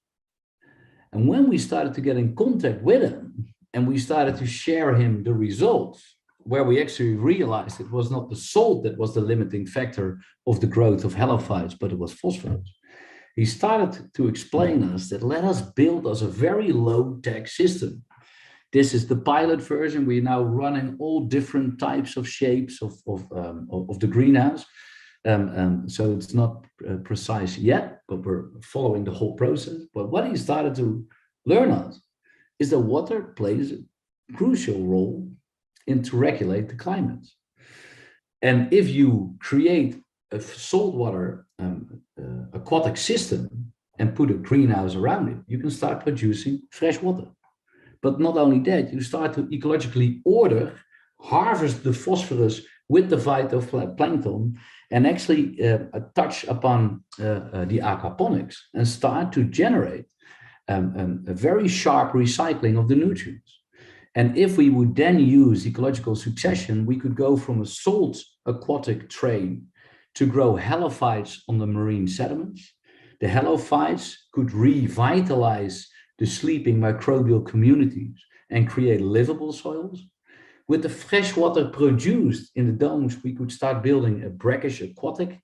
And when we started to get in contact with him, and we started to share him the results, where we actually realized it was not the salt that was the limiting factor of the growth of halophytes, but it was phosphorus. He started to explain us that let us build us a very low-tech system. This is the pilot version. We're now running all different types of shapes of the greenhouse. So it's not precise yet, but we're following the whole process. But what he started to learn us is that water plays a crucial role in to regulate the climate. And if you create a saltwater aquatic system and put a greenhouse around it, you can start producing fresh water. But not only that, you start to ecologically harvest the phosphorus with the phytoplankton and actually touch upon the aquaponics and start to generate a very sharp recycling of the nutrients. And if we would then use ecological succession, we could go from a salt aquatic train to grow halophytes on the marine sediments. The halophytes could revitalize the sleeping microbial communities and create livable soils. With the fresh water produced in the domes, we could start building a brackish aquatic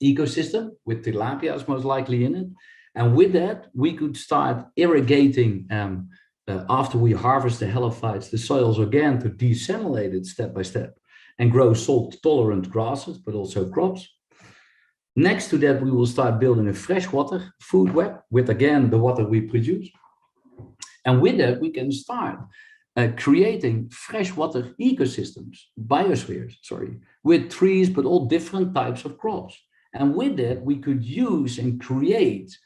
ecosystem with tilapias most likely in it. And with that, we could start irrigating after we harvest the halophytes, the soils again to desalinate it step by step and grow salt-tolerant grasses, but also crops. Next to that, we will start building a freshwater food web with, again, the water we produce. And with that, we can start creating freshwater ecosystems, biospheres, with trees, but all different types of crops. And with that, we could use and create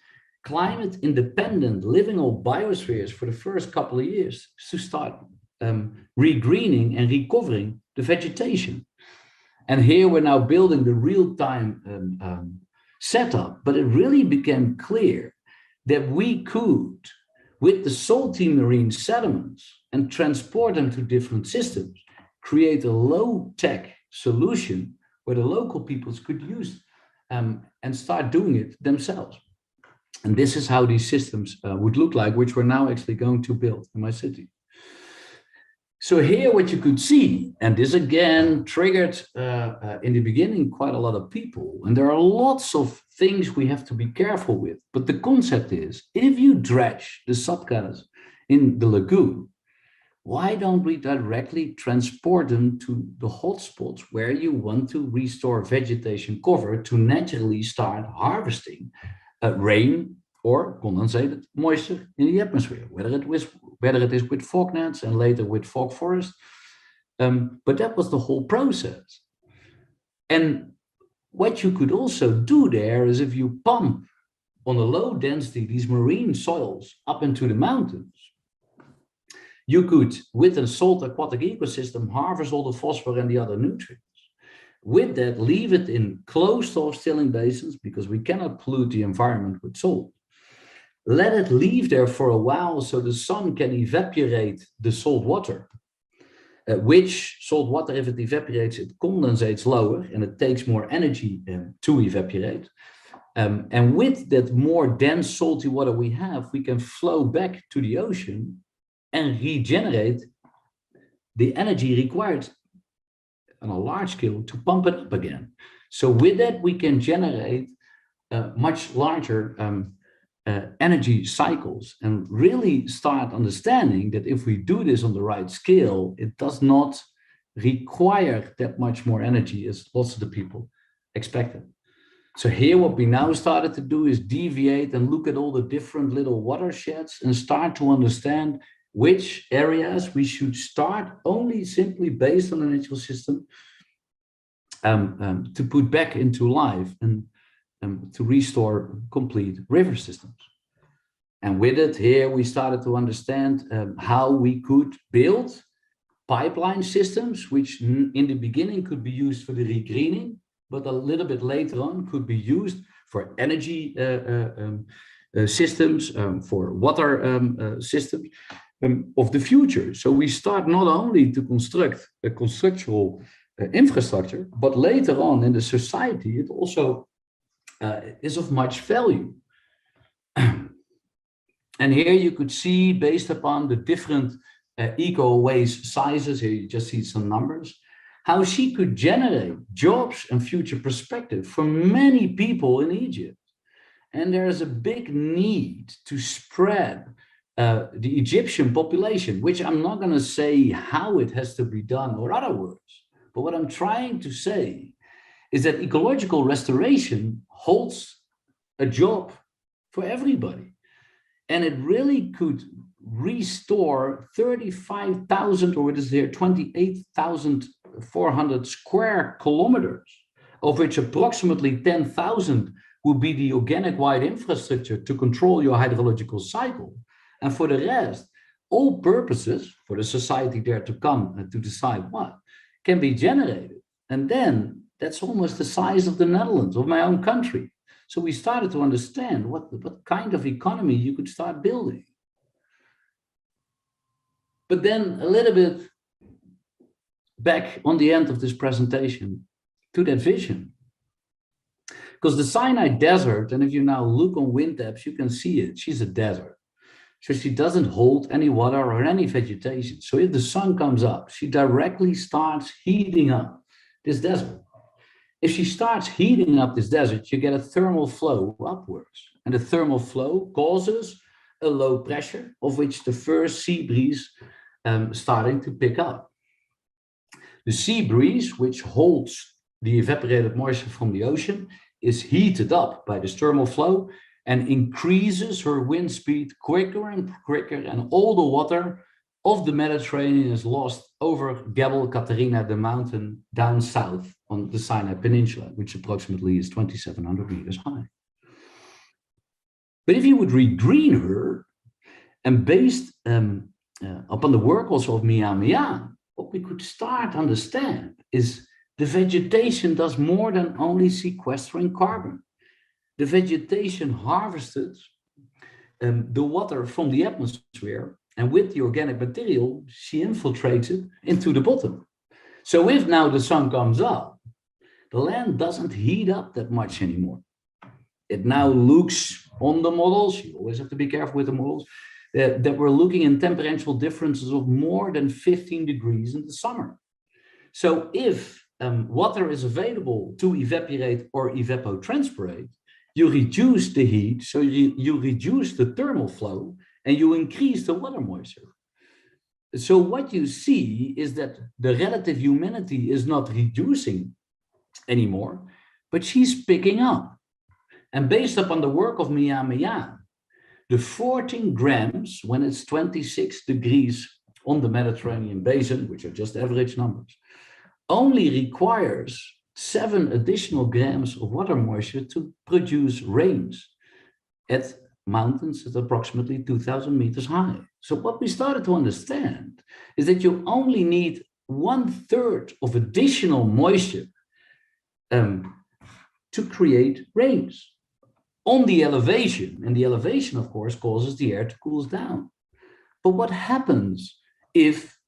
climate independent livable biospheres for the first couple of years to start re-greening and recovering the vegetation. And here we're now building the real-time setup, but it really became clear that we could, with the salty marine sediments and transport them to different systems, create a low-tech solution where the local peoples could use and start doing it themselves. And this is how these systems would look like, which we're now actually going to build in my city. So here what you could see, and this again triggered in the beginning quite a lot of people, and there are lots of things we have to be careful with, but the concept is, if you dredge the subcats in the lagoon, why don't we directly transport them to the hotspots where you want to restore vegetation cover to naturally start harvesting rain or condensated moisture in the atmosphere, whether it is with fog nets and later with fog forest. But that was the whole process. And what you could also do there is, if you pump on a low density these marine soils up into the mountains, you could, with a salt aquatic ecosystem, harvest all the phosphor and the other nutrients. With that, leave it in closed off stilling basins, because we cannot pollute the environment with salt. Let it leave there for a while so the sun can evaporate the salt water, which salt water, if it evaporates, it condensates lower and it takes more energy to evaporate. And with that more dense salty water we have, we can flow back to the ocean and regenerate the energy required on a large scale to pump it up again. So with that, we can generate much larger energy cycles and really start understanding that if we do this on the right scale, it does not require that much more energy as lots of the people expected. So here what we now started to do is deviate and look at all the different little watersheds and start to understand which areas we should start only simply based on the natural system to put back into life and to restore complete river systems. And with it, here we started to understand how we could build pipeline systems, which in the beginning could be used for the re-greening, but a little bit later on could be used for energy systems, for water systems of the future. So we start not only to construct a conceptual infrastructure, but later on in the society, it also is of much value. And here you could see, based upon the different Eco Oasis sizes, here you just see some numbers, how she could generate jobs and future perspective for many people in Egypt. And there is a big need to spread the Egyptian population, which I'm not going to say how it has to be done or other words, but what I'm trying to say is that ecological restoration holds a job for everybody. And it really could restore 35,000, or it is here 28,400 square kilometers, of which approximately 10,000 would be the organic wide infrastructure to control your hydrological cycle. And for the rest, all purposes for the society there to come and to decide what can be generated. And then that's almost the size of the Netherlands, of my own country. So we started to understand what kind of economy you could start building. But then a little bit back on the end of this presentation to that vision. Because the Sinai Desert, and if you now look on wind taps, you can see it, she's a desert. So she doesn't hold any water or any vegetation. So if the sun comes up, she directly starts heating up this desert. If she starts heating up this desert, you get a thermal flow upwards. And the thermal flow causes a low pressure, of which the first sea breeze starting to pick up. The sea breeze, which holds the evaporated moisture from the ocean, is heated up by this thermal flow and increases her wind speed quicker and quicker, and all the water of the Mediterranean is lost over Gebel Katerina, the mountain down south on the Sinai Peninsula, which approximately is 2,700 meters high. But if you would re-green her, and based upon the work also of Mia, what we could start to understand is the vegetation does more than only sequestering carbon. The vegetation harvested the water from the atmosphere, and with the organic material, she infiltrates it into the bottom. So if now the sun comes up, the land doesn't heat up that much anymore. It now looks on the models, you always have to be careful with the models, that we're looking in temperature differences of more than 15 degrees in the summer. So if water is available to evaporate or evapotranspirate, you reduce the heat, so you reduce the thermal flow, and you increase the water moisture. So what you see is that the relative humidity is not reducing anymore, but she's picking up. And based upon the work of Mia, the 14 grams, when it's 26 degrees on the Mediterranean basin, which are just average numbers, only requires 7 additional grams of water moisture to produce rains at mountains at approximately 2,000 meters high. So what we started to understand is that you only need 1/3 of additional moisture to create rains on the elevation. And the elevation, of course, causes the air to cool down. But what happens if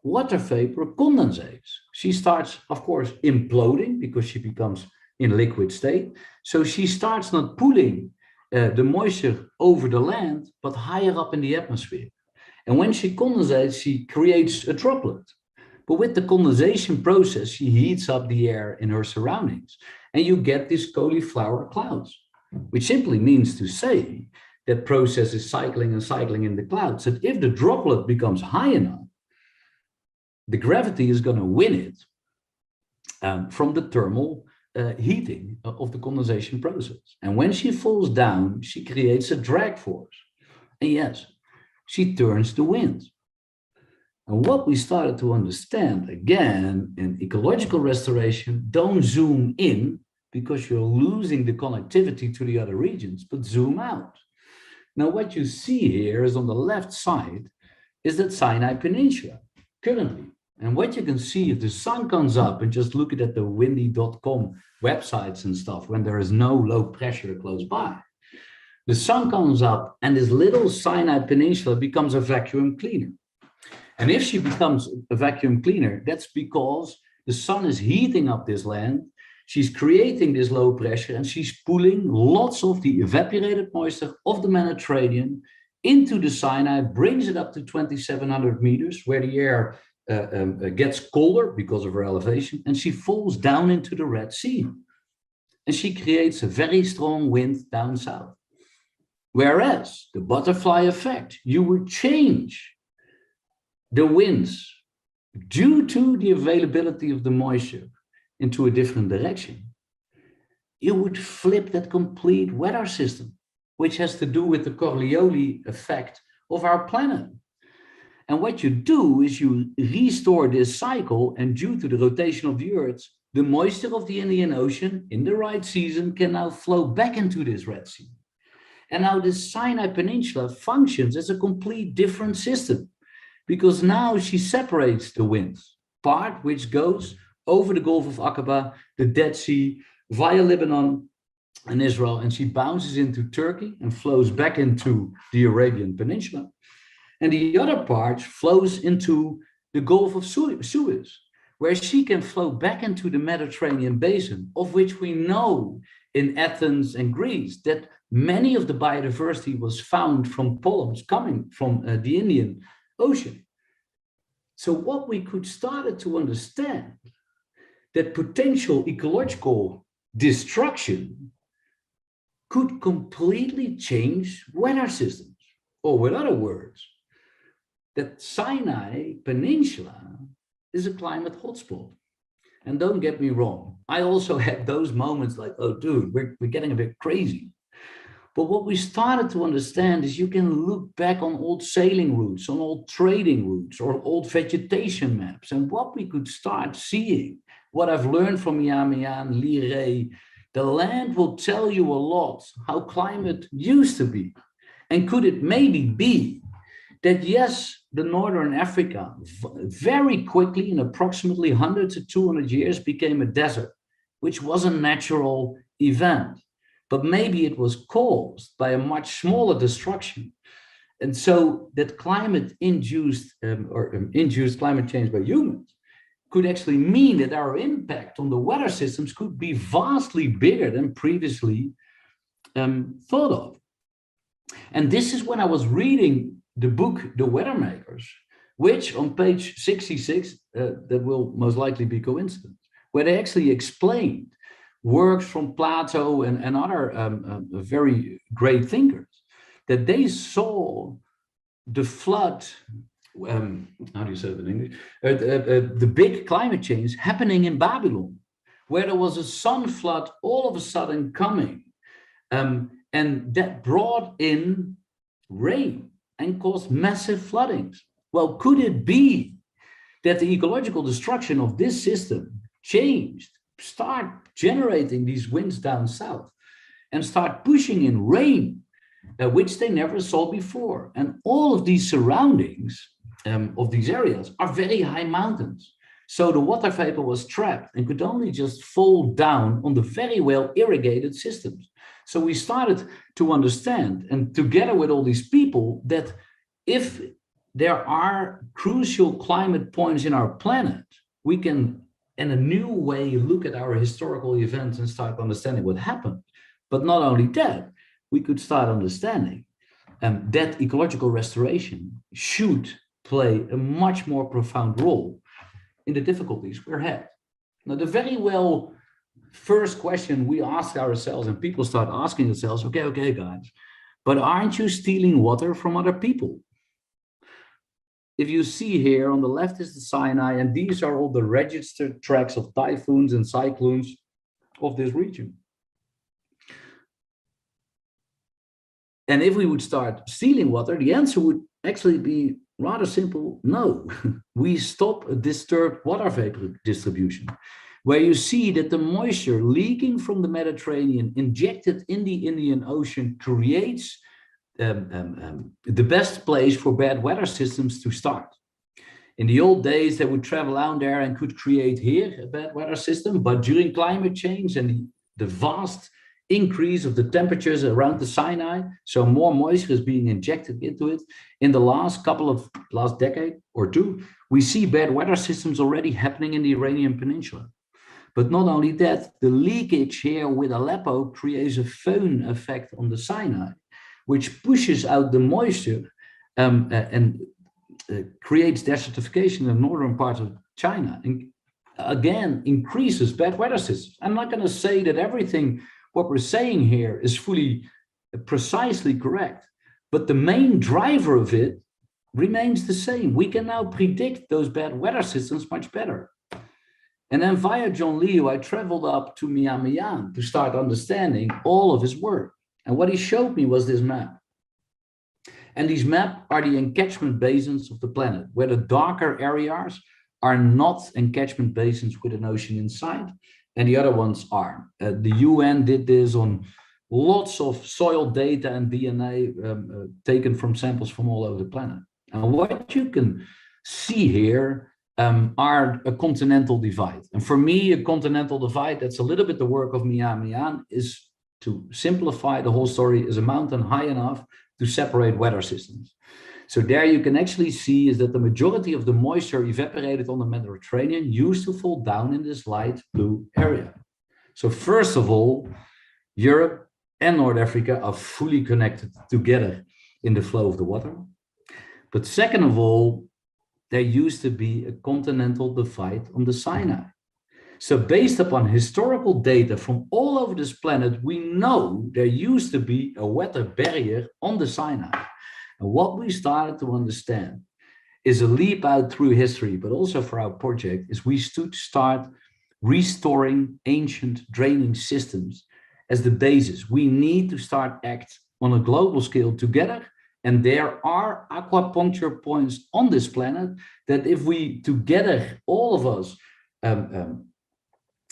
water vapor condensates? She starts, of course, imploding because she becomes in liquid state. So she starts not pulling the moisture over the land, but higher up in the atmosphere. And when she condensates, she creates a droplet. But with the condensation process, she heats up the air in her surroundings, and you get these cauliflower clouds, which simply means to say that process is cycling and cycling in the clouds. And if the droplet becomes high enough, the gravity is going to win it from the thermal heating of the condensation process. And when she falls down, she creates a drag force. And yes, she turns the wind. And what we started to understand, again, in ecological restoration, don't zoom in because you're losing the connectivity to the other regions, but zoom out. Now, what you see here is on the left side is that Sinai Peninsula currently. And what you can see if the sun comes up, and just look at the windy.com websites and stuff when there is no low pressure close by, the sun comes up and this little Sinai Peninsula becomes a vacuum cleaner. And if she becomes a vacuum cleaner, that's because the sun is heating up this land. She's creating this low pressure and she's pulling lots of the evaporated moisture of the Mediterranean into the Sinai, brings it up to 2,700 meters where the air gets colder because of her elevation, and she falls down into the Red Sea. And she creates a very strong wind down south. Whereas the butterfly effect, you would change the winds due to the availability of the moisture into a different direction. You would flip that complete weather system, which has to do with the Coriolis effect of our planet. And what you do is you restore this cycle, and due to the rotation of the Earth, the moisture of the Indian Ocean in the right season can now flow back into this Red Sea. And now this Sinai Peninsula functions as a complete different system, because now she separates the winds, part which goes over the Gulf of Aqaba, the Dead Sea, via Lebanon and Israel, and she bounces into Turkey and flows back into the Arabian Peninsula. And the other part flows into the Gulf of Suez, where she can flow back into the Mediterranean basin, of which we know in Athens and Greece that many of the biodiversity was found from polyps coming from the Indian Ocean. So what we could start to understand, that potential ecological destruction could completely change weather systems. Or with other words, that Sinai Peninsula is a climate hotspot. And don't get me wrong, I also had those moments like, oh, dude, we're getting a bit crazy. But what we started to understand is you can look back on old sailing routes, on old trading routes, or old vegetation maps. And what we could start seeing, what I've learned from Mian, Lire, the land will tell you a lot how climate used to be. And could it maybe be that, yes, the Northern Africa very quickly, in approximately 100 to 200 years, became a desert, which was a natural event. But maybe it was caused by a much smaller destruction. And so that climate-induced induced climate change by humans could actually mean that our impact on the weather systems could be vastly bigger than previously thought of. And this is when I was reading the book, The Weather Makers, which on page 66, that will most likely be coincidence, where they actually explained works from Plato and other very great thinkers, that they saw the flood, how do you say it in English? The big climate change happening in Babylon, where there was a sun flood all of a sudden coming. And that brought in rain and caused massive floodings. Well, could it be that the ecological destruction of this system start generating these winds down south and start pushing in rain, which they never saw before? And all of these surroundings of these areas are very high mountains. So the water vapor was trapped and could only just fall down on the very well irrigated systems. So we started to understand, and together with all these people, that if there are crucial climate points in our planet, we can, in a new way, look at our historical events and start understanding what happened. But not only that, we could start understanding that ecological restoration should play a much more profound role in the difficulties we're had. Now, the very well first question we ask ourselves, and people start asking themselves, okay, guys, but aren't you stealing water from other people? If you see here on the left is the Sinai, and these are all the registered tracks of typhoons and cyclones of this region. And if we would start stealing water, the answer would actually be rather simple. No, we stop a disturbed water vapor distribution, where you see that the moisture leaking from the Mediterranean injected in the Indian Ocean creates the best place for bad weather systems to start. In the old days, they would travel down there and could create here a bad weather system, but during climate change and the vast increase of the temperatures around the Sinai, so more moisture is being injected into it. In the last decade or two, we see bad weather systems already happening in the Iranian Peninsula. But not only that, the leakage here with Aleppo creates a foehn effect on the Sinai, which pushes out the moisture and creates desertification in the northern part of China, and again increases bad weather systems. I'm not going to say that everything what we're saying here is fully precisely correct, but the main driver of it remains the same. We can now predict those bad weather systems much better. And then via John Liu, I traveled up to Mian to start understanding all of his work. And what he showed me was this map. And these maps are the encatchment basins of the planet, where the darker areas are not encatchment basins with an ocean inside, and the other ones are. The UN did this on lots of soil data and DNA taken from samples from all over the planet. And what you can see here are a continental divide. And for me, a continental divide, that's a little bit the work of Mian, is to simplify the whole story, is a mountain high enough to separate weather systems. So there you can actually see is that the majority of the moisture evaporated on the Mediterranean used to fall down in this light blue area. So first of all, Europe and North Africa are fully connected together in the flow of the water. But second of all, there used to be a continental divide on the Sinai. So based upon historical data from all over this planet, we know there used to be a weather barrier on the Sinai. And what we started to understand is a leap out through history, but also for our project, is we should start restoring ancient draining systems as the basis. We need to start act on a global scale together. And there are acupuncture points on this planet that if we together, all of us,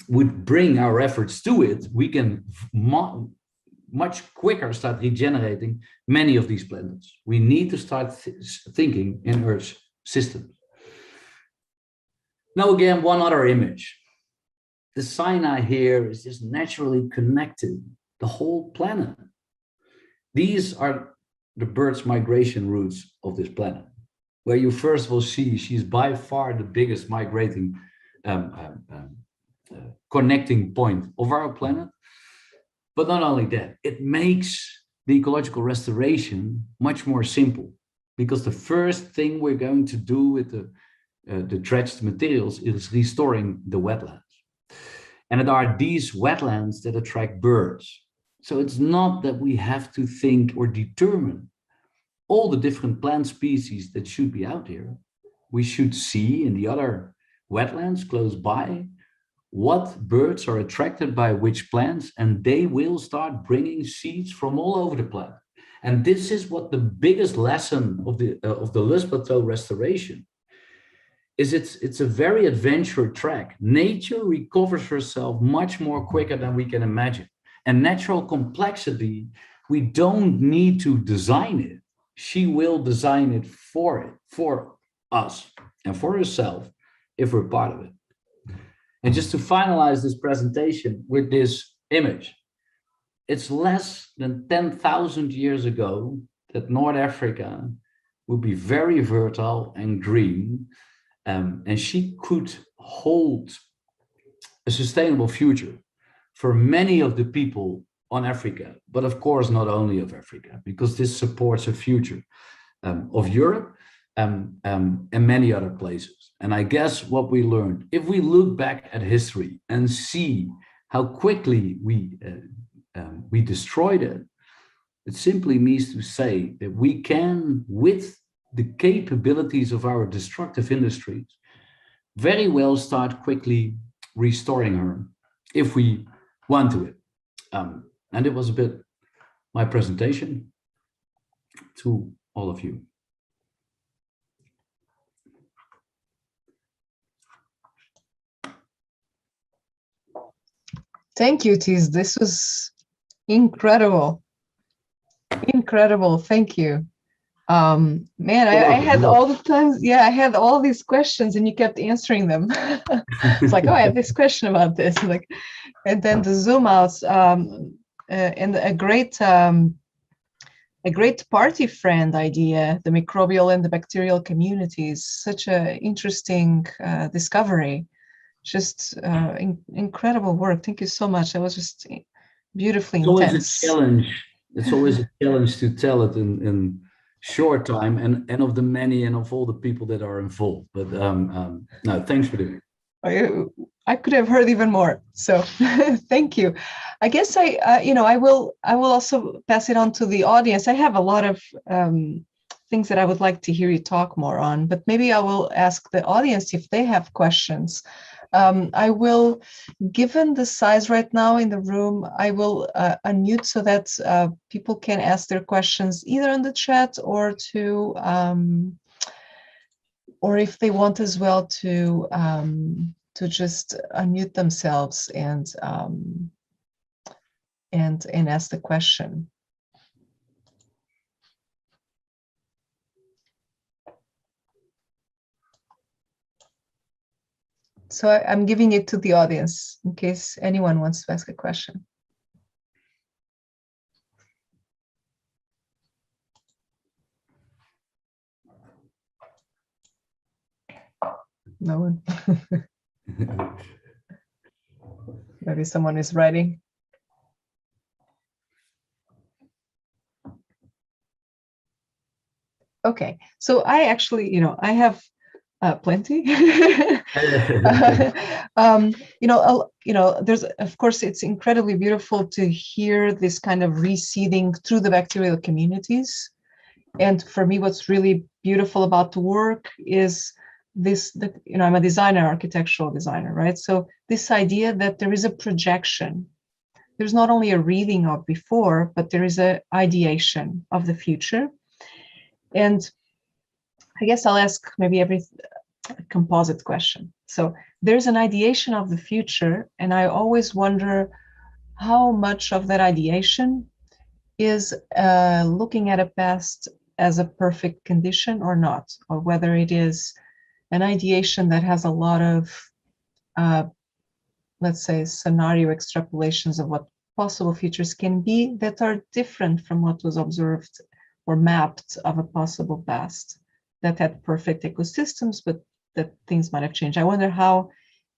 would bring our efforts to it, we can much quicker start regenerating many of these planets. We need to start thinking in Earth's systems. Now again, one other image. The Sinai here is just naturally connected the whole planet. These are the birds' migration routes of this planet, where you first will see she's by far the biggest migrating connecting point of our planet. But not only that, it makes the ecological restoration much more simple, because the first thing we're going to do with the dredged materials is restoring the wetlands. And it are these wetlands that attract birds. So it's not that we have to think or determine all the different plant species that should be out here. We should see in the other wetlands close by what birds are attracted by which plants, and they will start bringing seeds from all over the planet. And this is what the biggest lesson of the Loess Plateau restoration is. It's a very adventure track. Nature recovers herself much more quicker than we can imagine. And natural complexity, we don't need to design it. She will design it for us and for herself if we're part of it. And just to finalize this presentation with this image, it's less than 10,000 years ago that North Africa would be very fertile and green, and she could hold a sustainable future for many of the people on Africa, but of course not only of Africa, because this supports a future of Europe and many other places. And I guess what we learned, if we look back at history and see how quickly we destroyed it, it simply means to say that we can, with the capabilities of our destructive industries, very well start quickly restoring her if we want to it. And it was a bit my presentation to all of you. Thank you, Ties. This was incredible. Incredible. Thank you. Man, I had all the times, yeah, I had all these questions and you kept answering them. It's like, oh, I have this question about this. Like, and then the zoom outs, and a great party friend idea, the microbial and the bacterial communities, such an interesting discovery. Just incredible work. Thank you so much. That was just beautifully intense. Always a challenge. It's always a challenge to tell it in short time and of the many and of all the people that are involved. But no, thanks for doing it. I could have heard even more. So thank you. I guess I will also pass it on to the audience. I have a lot of things that I would like to hear you talk more on, but maybe I will ask the audience if they have questions. I will, given the size right now in the room, I will unmute so that people can ask their questions either in the chat or to, or if they want as well to just unmute themselves and ask the question. So I'm giving it to the audience in case anyone wants to ask a question. No one. Maybe someone is writing. Okay, so I actually, I have plenty. There's, of course, it's incredibly beautiful to hear this kind of reseeding through the bacterial communities. And for me, what's really beautiful about the work is this, I'm a designer, architectural designer, right? So this idea that there is a projection there's not only a reading of before, but there is an ideation of the future. And I guess I'll ask maybe every composite question. So there's an ideation of the future, and I always wonder how much of that ideation is looking at a past as a perfect condition or not, or whether it is an ideation that has a lot of, let's say, scenario extrapolations of what possible futures can be that are different from what was observed or mapped of a possible past that had perfect ecosystems, but that things might have changed. I wonder how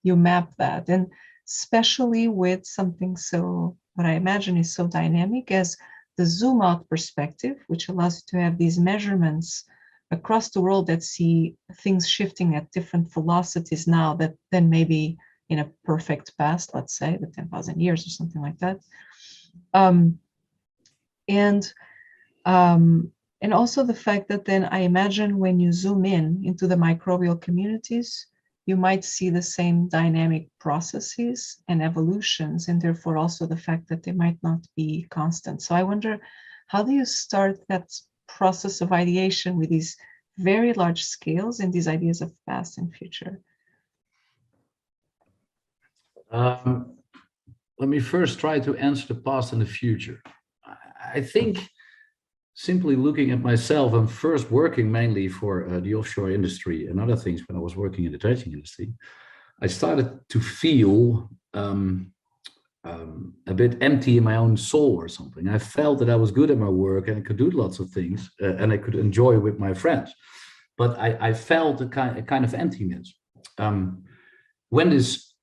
you map that, and especially with something so, what I imagine is so dynamic as the zoom out perspective, which allows you to have these measurements across the world that see things shifting at different velocities now that then maybe in a perfect past, let's say the 10,000 years or something like that. And also the fact that then I imagine when you zoom in into the microbial communities, you might see the same dynamic processes and evolutions, and therefore also the fact that they might not be constant. So I wonder, how do you start that process of ideation with these very large scales and these ideas of past and future? Let me first try to answer the past and the future. I think simply looking at myself, I'm first working mainly for the offshore industry and other things. When I was working in the dredging industry, I started to feel a bit empty in my own soul or something. I felt that I was good at my work and I could do lots of things and I could enjoy with my friends. But I felt a kind of emptiness. When this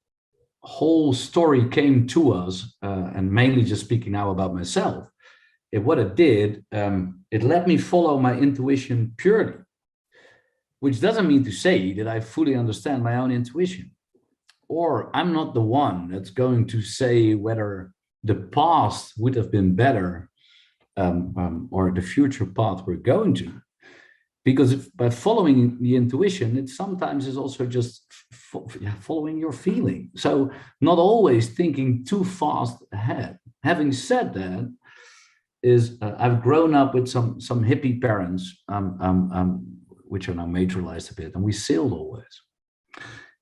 whole story came to us, and mainly just speaking now about myself, what it did, it let me follow my intuition purely, which doesn't mean to say that I fully understand my own intuition, or I'm not the one that's going to say whether the past would have been better or the future path we're going to. Because by following the intuition, it sometimes is also just following your feeling. So not always thinking too fast ahead. Having said that, I've grown up with some hippie parents, which are now majoralized a bit, and we sailed always.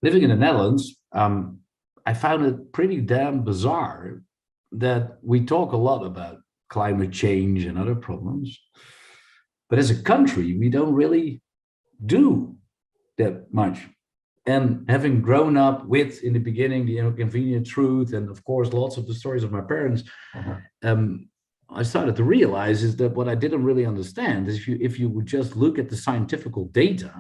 Living in the Netherlands, I found it pretty damn bizarre that we talk a lot about climate change and other problems, but as a country, we don't really do that much. And having grown up with, in the beginning, the inconvenient truth, and of course, lots of the stories of my parents, I started to realize is that what I didn't really understand is if you would just look at the scientific data,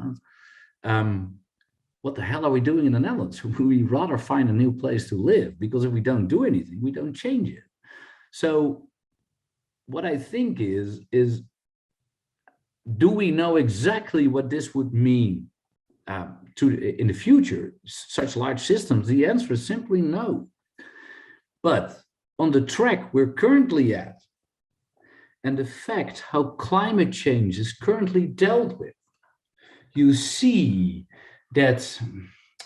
what the hell are we doing in the Netherlands? We rather find a new place to live, because if we don't do anything, we don't change it. So what I think is do we know exactly what this would mean in the future, such large systems? The answer is simply no. But on the track we're currently at, and the fact how climate change is currently dealt with, you see that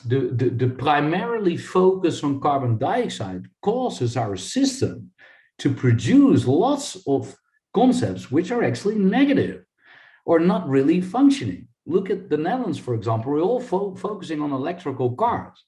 the primarily focus on carbon dioxide causes our system to produce lots of concepts which are actually negative or not really functioning. Look at the Netherlands, for example. We're all focusing on electrical cars.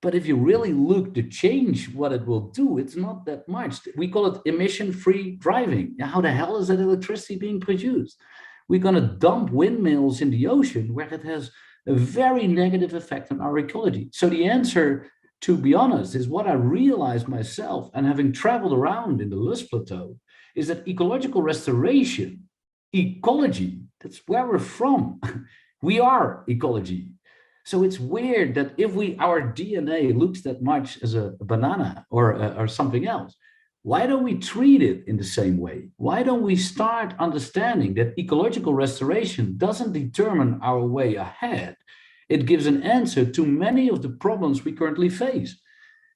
But if you really look to change what it will do, it's not that much. We call it emission-free driving. How the hell is that electricity being produced? We're going to dump windmills in the ocean where it has a very negative effect on our ecology. So the answer, to be honest, is what I realized myself, and having traveled around in the Lus Plateau, is that ecological restoration, ecology, that's where we're from. We are ecology. So it's weird that if our DNA looks that much as a banana or something else, why don't we treat it in the same way? Why don't we start understanding that ecological restoration doesn't determine our way ahead? It gives an answer to many of the problems we currently face,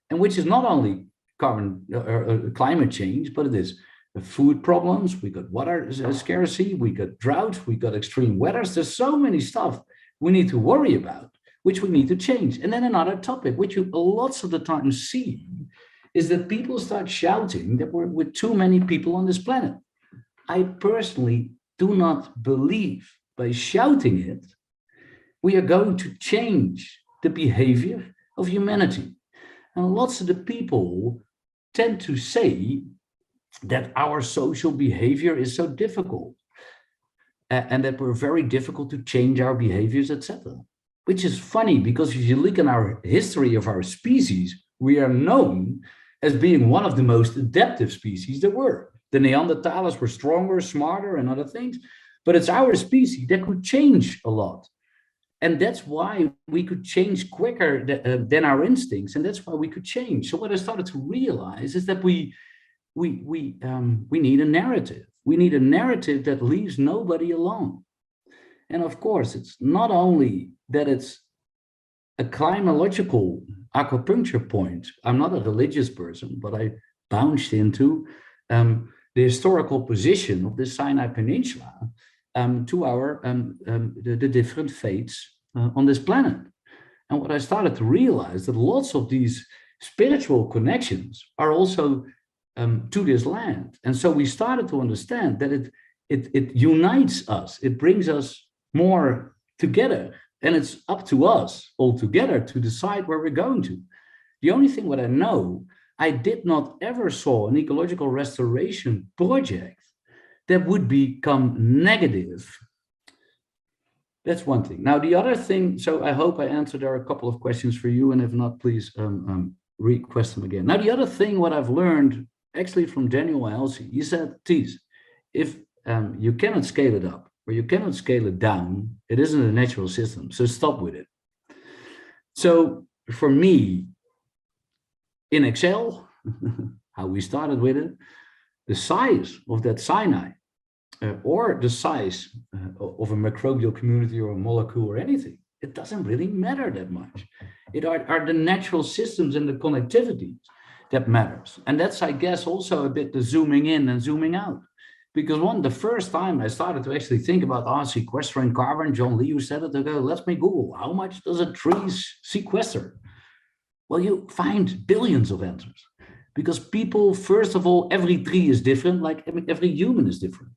and which is not only climate change, but it is the food problems. We got water scarcity, we got drought, we got extreme weathers. There's so many stuff we need to worry about, which we need to change. And then another topic, which you lots of the time see, is that people start shouting that we're with too many people on this planet. I personally do not believe by shouting it, we are going to change the behavior of humanity. And lots of the people tend to say that our social behavior is so difficult and that we're very difficult to change our behaviors, etc. Which is funny because if you look in our history of our species, we are known as being one of the most adaptive species there were. The Neanderthals were stronger, smarter, and other things, but it's our species that could change a lot. And that's why we could change quicker than our instincts, and that's why we could change. So what I started to realize is that we need a narrative. We need a narrative that leaves nobody alone. And of course, it's not only that it's a climatological acupuncture point. I'm not a religious person, but I bounced into the historical position of the Sinai Peninsula to our the different faiths on this planet. And what I started to realize that lots of these spiritual connections are also to this land. And so we started to understand that it unites us, it brings us more together, and it's up to us all together to decide where we're going to. The only thing what I know, I did not ever saw an ecological restoration project that would become negative. That's one thing. Now, the other thing, so I hope I answered, there are a couple of questions for you, and if not, please request them again. Now, the other thing, what I've learned actually from Daniel Halsey, he said, Thies, if you cannot scale it up or you cannot scale it down, it isn't a natural system, so stop with it. So for me, in Excel, how we started with it, the size of that Sinai or the size of a microbial community or a molecule or anything, it doesn't really matter that much. It are the natural systems and the connectivities that matters. And that's, I guess, also a bit the zooming in and zooming out. Because the first time I started to actually think about sequestering carbon, John Lee said it, ago, let me Google, how much does a tree sequester? Well, you find billions of answers. Because people, first of all, every tree is different, like every human is different.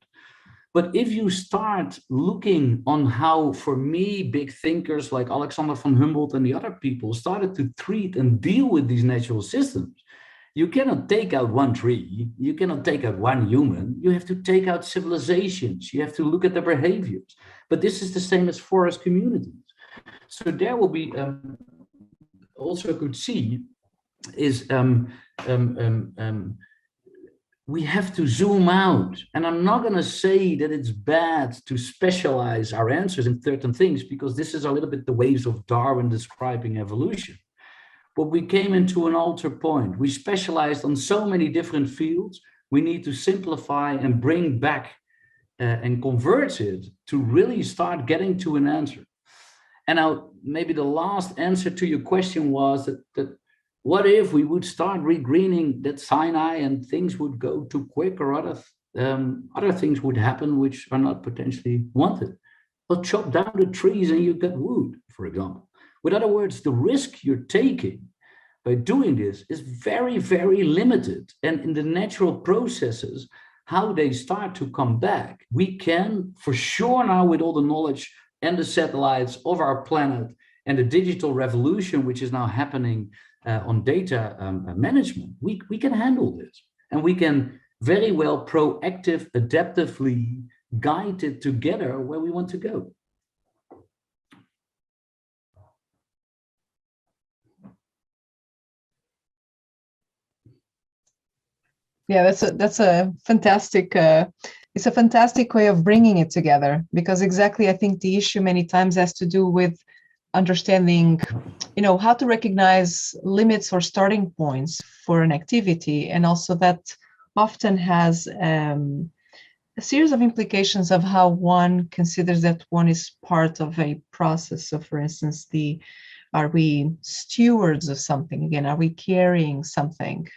But if you start looking on how, for me, big thinkers like Alexander von Humboldt and the other people started to treat and deal with these natural systems, you cannot take out one tree, you cannot take out one human, you have to take out civilizations, you have to look at their behaviors. But this is the same as forest communities. So there will be, also could see, is we have to zoom out. And I'm not going to say that it's bad to specialize our answers in certain things, because this is a little bit the ways of Darwin describing evolution. But we came into an alter point. We specialized on so many different fields. We need to simplify and bring back and convert it to really start getting to an answer. And now maybe the last answer to your question was that what if we would start re-greening that Sinai and things would go too quick, or other things would happen which are not potentially wanted? Well, chop down the trees and you get wood, for example. In other words, the risk you're taking by doing this is very, very limited. And in the natural processes, how they start to come back, we can for sure now, with all the knowledge and the satellites of our planet and the digital revolution, which is now happening on data management, we can handle this. And we can very well proactive, adaptively guide it together where we want to go. Yeah, that's a fantastic, it's a fantastic way of bringing it together, because exactly, I think the issue many times has to do with understanding, how to recognize limits or starting points for an activity, and also that often has a series of implications of how one considers that one is part of a process. So, for instance, are we stewards of something? Again, are we carrying something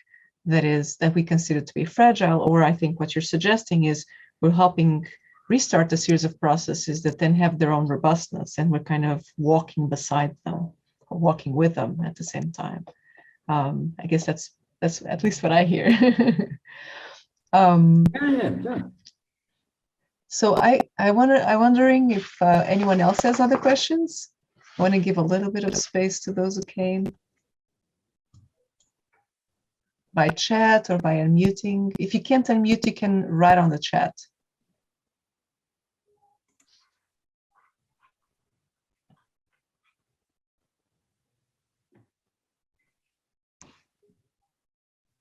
that we consider to be fragile? Or I think what you're suggesting is we're helping restart a series of processes that then have their own robustness, and we're kind of walking beside them or walking with them at the same time. I guess that's That's at least what I hear. um, Yeah. so I'm wondering if anyone else has other questions. I want to give a little bit of space to those who came by chat or by unmuting. If you can't unmute, you can write on the chat.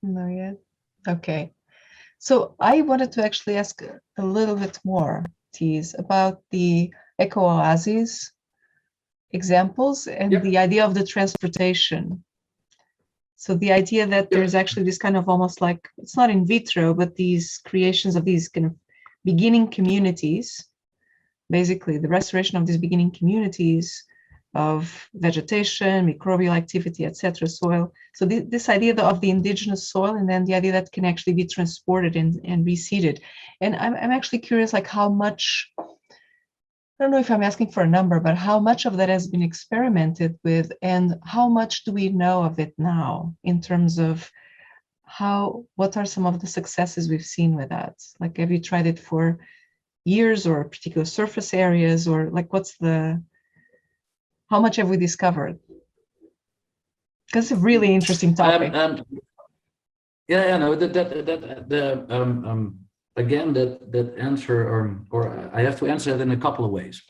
No yet? Okay. So I wanted to actually ask a little bit more, Tees, about the Eco Oasis examples and Yep. the idea of the transportation. So the idea that there's actually this kind of almost like, it's not in vitro, but these creations of these kind of beginning communities, basically the restoration of these beginning communities of vegetation, microbial activity, etc., soil. So this idea of the indigenous soil, and then the idea that can actually be transported and reseeded. And I'm actually curious, like how much, I don't know if I'm asking for a number, but how much of that has been experimented with, and how much do we know of it now in terms of what are some of the successes we've seen with that? Like, have you tried it for years or particular surface areas, or like how much have we discovered? Because it's a really interesting topic. No, again, that answer, or I have to answer that in a couple of ways.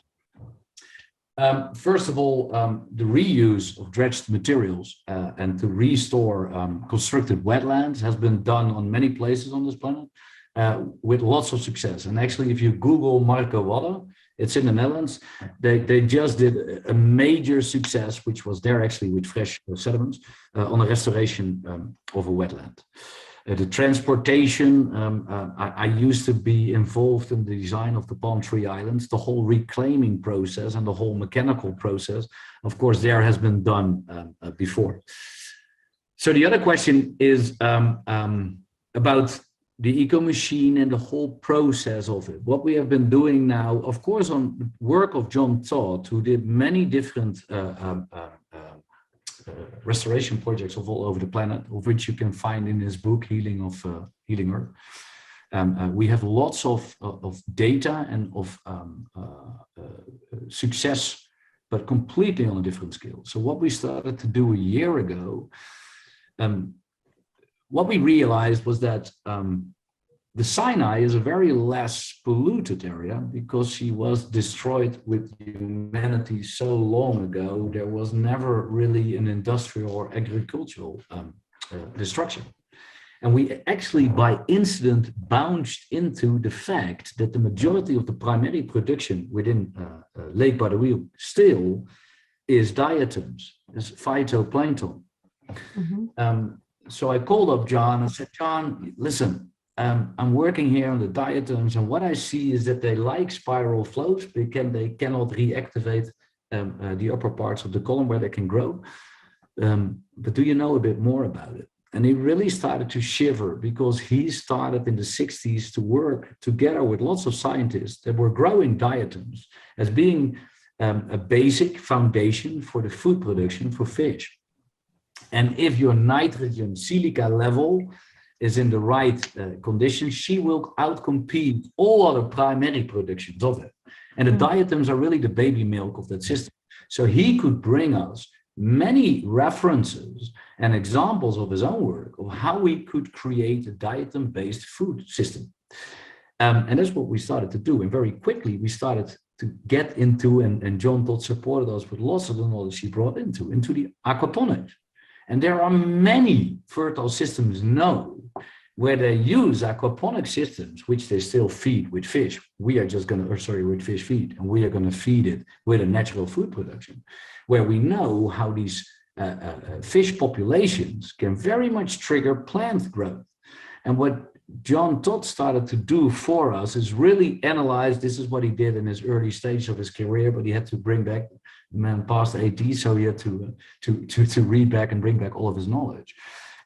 First of all, the reuse of dredged materials and to restore constructed wetlands has been done on many places on this planet with lots of success. And actually, if you Google Marco Water, it's in the Netherlands. They just did a major success, which was there actually with fresh sediments on a restoration of a wetland. The transportation, I used to be involved in the design of the Palm Tree Islands, the whole reclaiming process and the whole mechanical process, of course, there has been done before. So the other question is about the eco machine and the whole process of it. What we have been doing now, of course, on the work of John Todd, who did many different restoration projects of all over the planet, of which you can find in his book, Healing Earth. We have lots of data and of success, but completely on a different scale. So what we started to do a year ago, what we realized was that the Sinai is a very less polluted area because she was destroyed with humanity so long ago. There was never really an industrial or agricultural destruction. And we actually, by incident, bounced into the fact that the majority of the primary production within Lake Badawi still is diatoms, is phytoplankton. Mm-hmm. So I called up John and said, John, listen, I'm working here on the diatoms, and what I see is that they like spiral flows because they cannot reactivate the upper parts of the column where they can grow. But do you know a bit more about it? And he really started to shiver because he started in the 60s to work together with lots of scientists that were growing diatoms as being a basic foundation for the food production for fish. And if your nitrogen silica level is in the right conditions, she will outcompete all other primary productions of it. And the diatoms are really the baby milk of that system. So he could bring us many references and examples of his own work of how we could create a diatom-based food system. And that's what we started to do. And very quickly, we started to get into, and John Todd supported us with lots of the knowledge he brought into the aquaponics. And there are many fertile systems known where they use aquaponic systems, which they still feed with fish. We are just going to, with fish feed, and we are going to feed it with a natural food production, where we know how these fish populations can very much trigger plant growth. And what John Todd started to do for us is really analyze, this is what he did in his early stage of his career, but he had to bring back, the man past 80, so he had to read back and bring back all of his knowledge.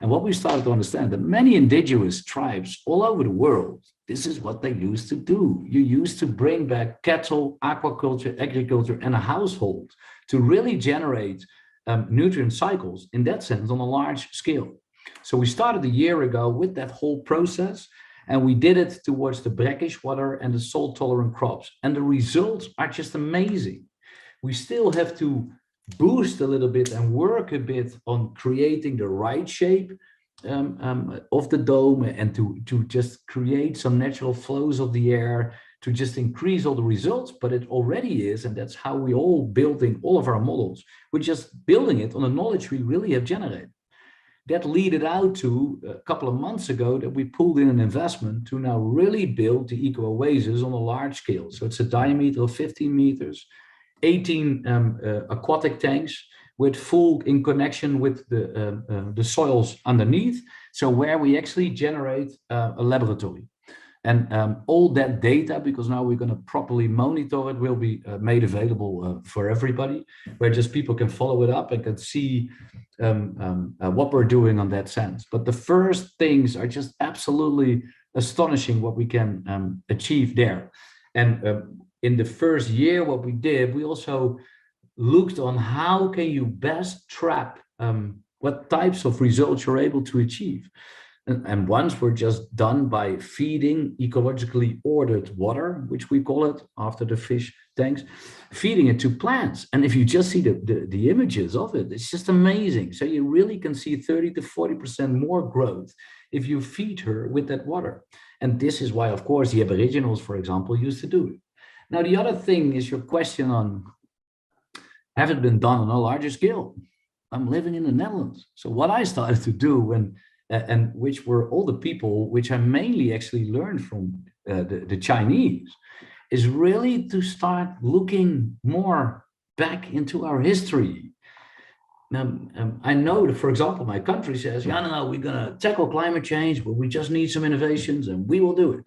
And what we started to understand, that many indigenous tribes all over the world, this is what they used to do. You used to bring back cattle, aquaculture, agriculture, and a household to really generate nutrient cycles, in that sense, on a large scale. So we started a year ago with that whole process, and we did it towards the brackish water and the salt tolerant crops. And the results are just amazing. We still have to boost a little bit and work a bit on creating the right shape of the dome, and to just create some natural flows of the air to just increase all the results. But it already is, and that's how we all building all of our models. We're just building it on the knowledge we really have generated. That led out to a couple of months ago that we pulled in an investment to now really build the Eco Oasis on a large scale. So it's a diameter of 15 meters, 18 aquatic tanks with full in connection with the soils underneath. So where we actually generate a laboratory. And all that data, because now we're going to properly monitor it, will be made available for everybody, where just people can follow it up and can see what we're doing on that sense. But the first things are just absolutely astonishing what we can achieve there. And in the first year, what we did, we also looked on how can you best trap what types of results you're able to achieve. And ones were just done by feeding ecologically ordered water, which we call it after the fish tanks, feeding it to plants. And if you just see the images of it, it's just amazing. So you really can see 30 to 40% more growth if you feed her with that water. And this is why, of course, the Aboriginals, for example, used to do it. Now, the other thing is your question on, have it been done on a larger scale? I'm living in the Netherlands. So what I started to do when and which were all the people which I mainly actually learned from the Chinese, is really to start looking more back into our history. I know that, for example, my country says, yeah, no, we're going to tackle climate change, but we just need some innovations and we will do it.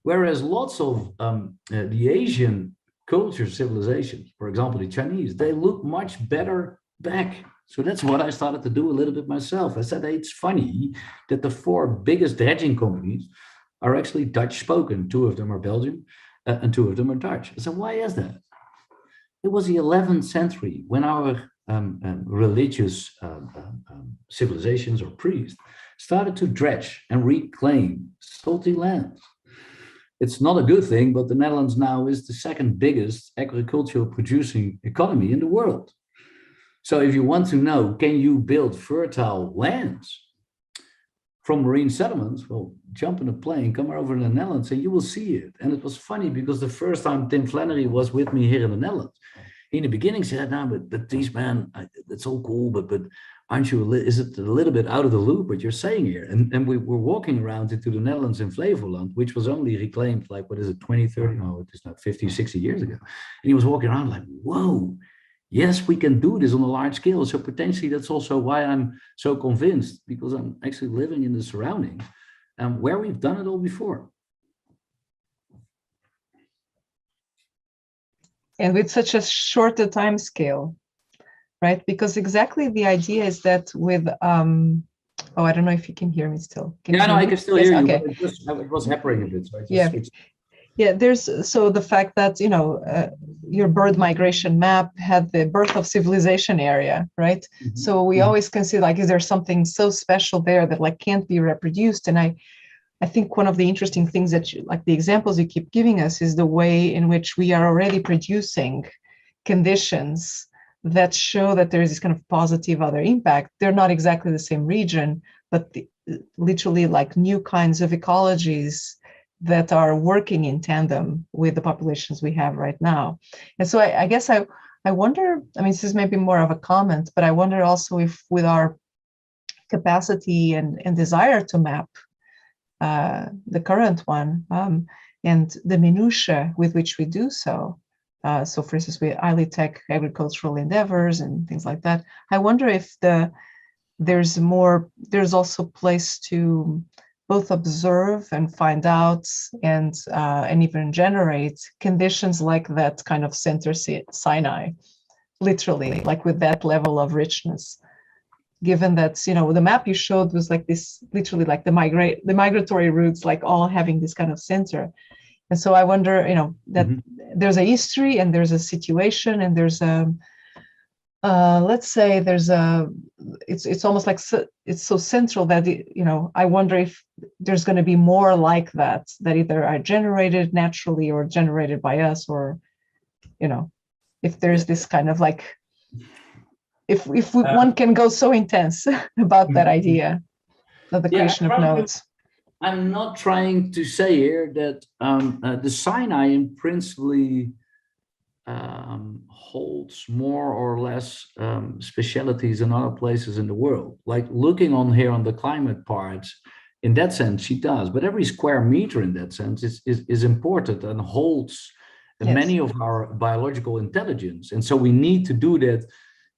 Whereas lots of the Asian culture civilizations, for example, the Chinese, they look much better back. So that's what I started to do a little bit myself. I said, hey, it's funny that the 4 biggest dredging companies are actually Dutch spoken. 2 of them are Belgian and 2 of them are Dutch. I said, why is that? It was the 11th century when our religious civilizations or priests started to dredge and reclaim salty lands. It's not a good thing, but the Netherlands now is the 2nd biggest agricultural producing economy in the world. So if you want to know, can you build fertile lands from marine sediments? Well, jump in a plane, come over to the Netherlands, and you will see it. And it was funny because the first time Tim Flannery was with me here in the Netherlands, he in the beginning said, no, but these men, that's all cool, but aren't you, is it a little bit out of the loop what you're saying here? And we were walking around into the Netherlands in Flevoland, which was only reclaimed like, what is it, 20, 30, no, it is not 50, 60 years ago. And he was walking around like, whoa. Yes, we can do this on a large scale. So potentially that's also why I'm so convinced, because I'm actually living in the surroundings where we've done it all before. And with such a shorter time scale, right? Because exactly the idea is that with, oh, I don't know if you can hear me still. Yeah, no, I can still hear you, okay. But it was hampering a bit. So I just yeah. switched. Yeah, there's so the fact that, you know, your bird migration map had the birth of civilization area, right? Mm-hmm. So we always can see, like, is there something so special there that like can't be reproduced? And I think one of the interesting things that you, like the examples you keep giving us, is the way in which we are already producing conditions that show that there is this kind of positive other impact. They're not exactly the same region, but literally like new kinds of ecologies that are working in tandem with the populations we have right now. And so I guess I wonder, I mean, this is maybe more of a comment, but I wonder also if with our capacity and desire to map the current one and the minutiae with which we do so, so for instance, with highly tech agricultural endeavors and things like that, I wonder if there's also place to both observe and find out and even generate conditions like that kind of center Sinai, literally, like with that level of richness. Given that, you know, the map you showed was like this, literally like the migratory routes, like all having this kind of center. And so I wonder, you know, that there's a history and there's a situation and there's a let's say there's it's almost like it's so central that I wonder if there's going to be more like that either are generated naturally or generated by us, or if there's this kind of like one can go so intense about that idea of the creation of nodes. I'm not trying to say here that the Sinai in principally holds more or less specialities in other places in the world. Like looking on here on the climate part, in that sense, she does. But every square meter in that sense is important and holds many of our biological intelligence. And so we need to do that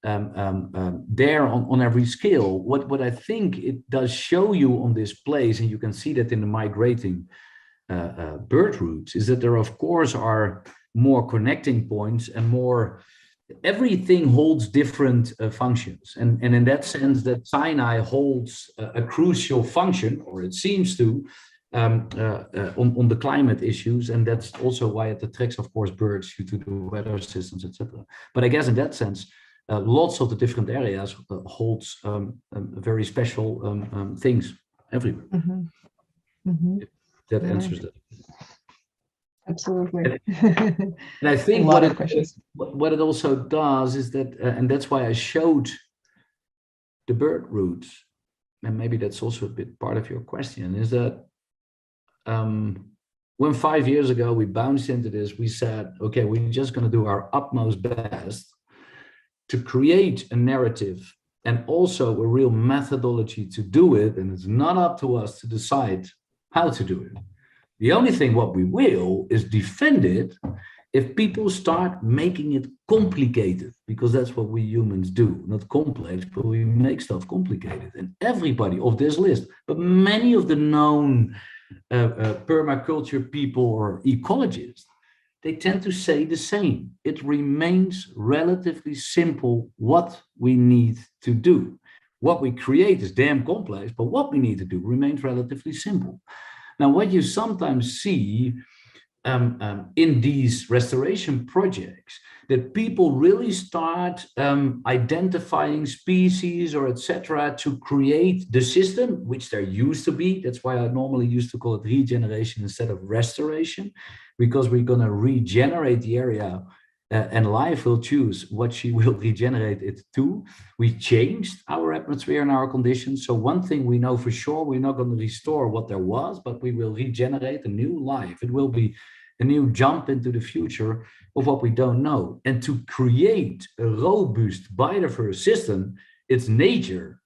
there on every scale. What I think it does show you on this place, and you can see that in the migrating bird routes, is that there of course are more connecting points and more, everything holds different functions, and in that sense that Sinai holds a crucial function, or it seems to, on the climate issues, and that's also why it attracts of course birds due to the weather systems, etc. But I guess in that sense lots of the different areas holds very special things everywhere. That answers that. Absolutely. And I think what it also does is that, and that's why I showed the bird routes, and maybe that's also a bit part of your question, is that when 5 years ago we bounced into this, we said, okay, we're just going to do our utmost best to create a narrative and also a real methodology to do it, and it's not up to us to decide how to do it. The only thing what we will is defend it if people start making it complicated, because that's what we humans do, not complex, but we make stuff complicated. And everybody of this list, but many of the known permaculture people or ecologists, they tend to say the same. It remains relatively simple what we need to do. What we create is damn complex, but what we need to do remains relatively simple. Now, what you sometimes see in these restoration projects, that people really start identifying species or etc. to create the system, which there used to be. That's why I normally used to call it regeneration instead of restoration, because we're going to regenerate the area and life will choose what she will regenerate it to. We changed our atmosphere and our conditions. So one thing we know for sure, we're not going to restore what there was, but we will regenerate a new life. It will be a new jump into the future of what we don't know. And to create a robust biodiverse system, it's nature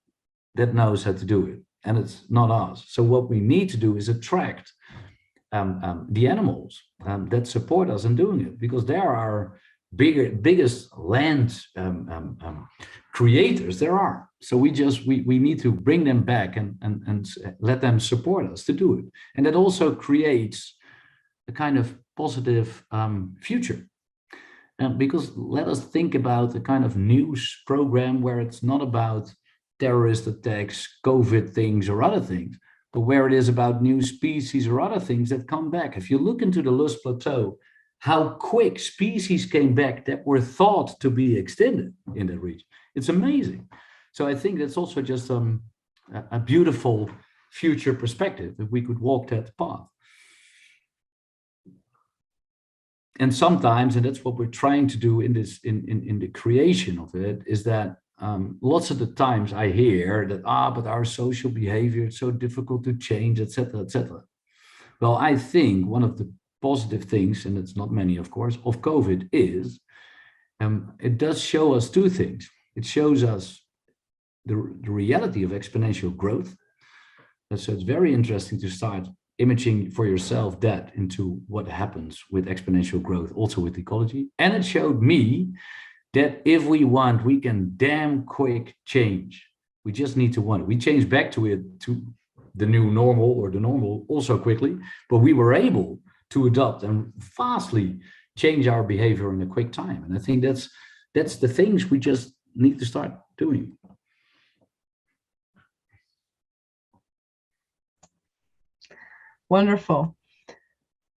that knows how to do it, and it's not us. So what we need to do is attract the animals that support us in doing it, because there are biggest land creators there are. So we need to bring them back and let them support us to do it. And that also creates a kind of positive future. Because let us think about the kind of news program where it's not about terrorist attacks, COVID things or other things, but where it is about new species or other things that come back. If you look into the Luz Plateau, how quick species came back that were thought to be extinct in that region. It's amazing. So I think that's also just a beautiful future perspective, if we could walk that path. And sometimes, and that's what we're trying to do in this, in the creation of it, is that lots of the times I hear that, but our social behavior, it's so difficult to change, etc., etc. Well, I think one of the positive things, and it's not many, of course, of COVID is it does show us two things. It shows us the reality of exponential growth. And so it's very interesting to start imaging for yourself that into what happens with exponential growth, also with ecology. And it showed me that if we want, we can damn quick change. We just need to want it. We change back to it, to the new normal or the normal also quickly, but we were able to adopt and fastly change our behavior in a quick time. And I think that's the things we just need to start doing. Wonderful.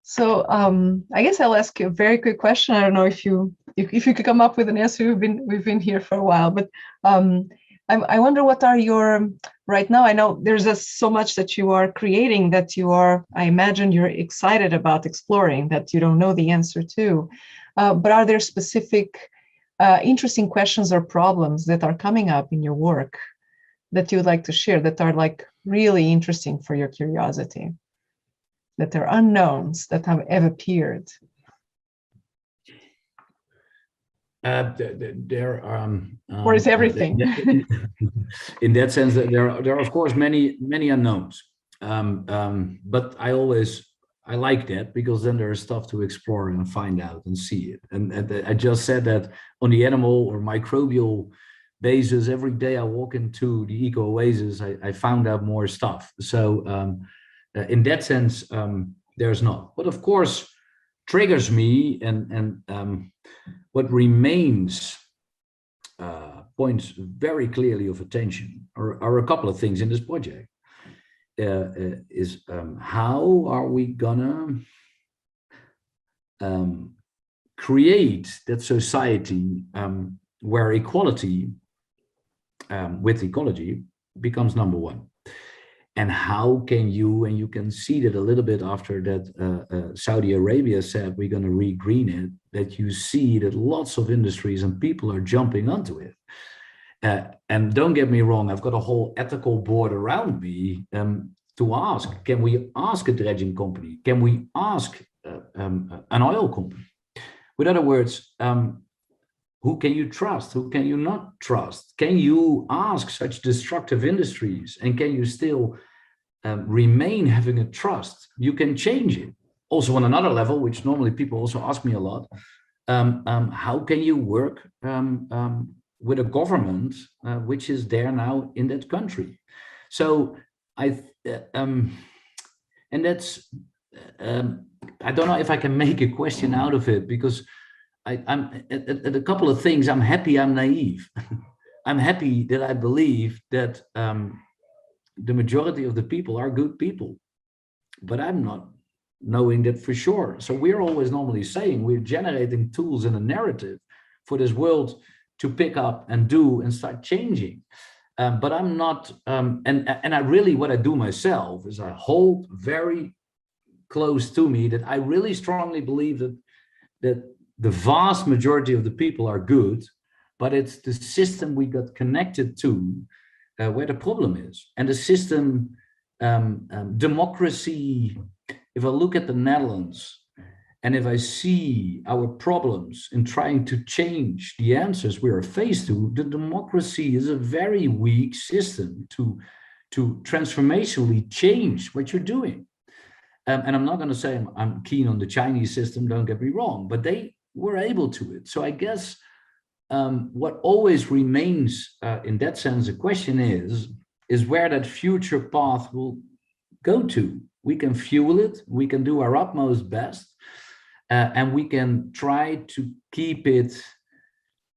So I guess I'll ask you a very quick question. I don't know if you could come up with an answer. We've been here for a while, but I wonder what are your right now. I know there's just so much that you are creating that you are. I imagine you're excited about exploring that you don't know the answer to. But are there specific interesting questions or problems that are coming up in your work that you would like to share that are like really interesting for your curiosity? That are unknowns that have appeared? There Or is everything? in that sense, that there are of course many unknowns, but I like that, because then there is stuff to explore and find out and see it. And I just said that on the animal or microbial basis, every day I walk into the Eco Oasis, I found out more stuff. So in that sense, there's not. But of course, triggers me, and what remains points very clearly of attention are a couple of things in this project. Is how are we gonna create that society where equality with ecology becomes number one? And how can you, and you can see that a little bit after that Saudi Arabia said we're going to re-green it, that you see that lots of industries and people are jumping onto it. And don't get me wrong, I've got a whole ethical board around me to ask, can we ask a dredging company? Can we ask an oil company? With other words, who can you trust? Who can you not trust? Can you ask such destructive industries, and can you still remain having a trust? You can change it. Also on another level, which normally people also ask me a lot, how can you work with a government which is there now in that country? So and that's, I don't know if I can make a question out of it, because I'm at a couple of things. I'm happy I'm naive. I'm happy that I believe that the majority of the people are good people, but I'm not knowing that for sure. So we're always normally saying we're generating tools and a narrative for this world to pick up and do and start changing. But I'm not, and I really, what I do myself is I hold very close to me that I really strongly believe that the vast majority of the people are good, but it's the system we got connected to where the problem is. And the system, democracy, if I look at the Netherlands, and if I see our problems in trying to change the answers we are faced to, the democracy is a very weak system to transformationally change what you're doing. And I'm not going to say I'm keen on the Chinese system, don't get me wrong, but they were able to it. So I guess what always remains in that sense, the question is where that future path will go to. We can fuel it, we can do our utmost best, and we can try to keep it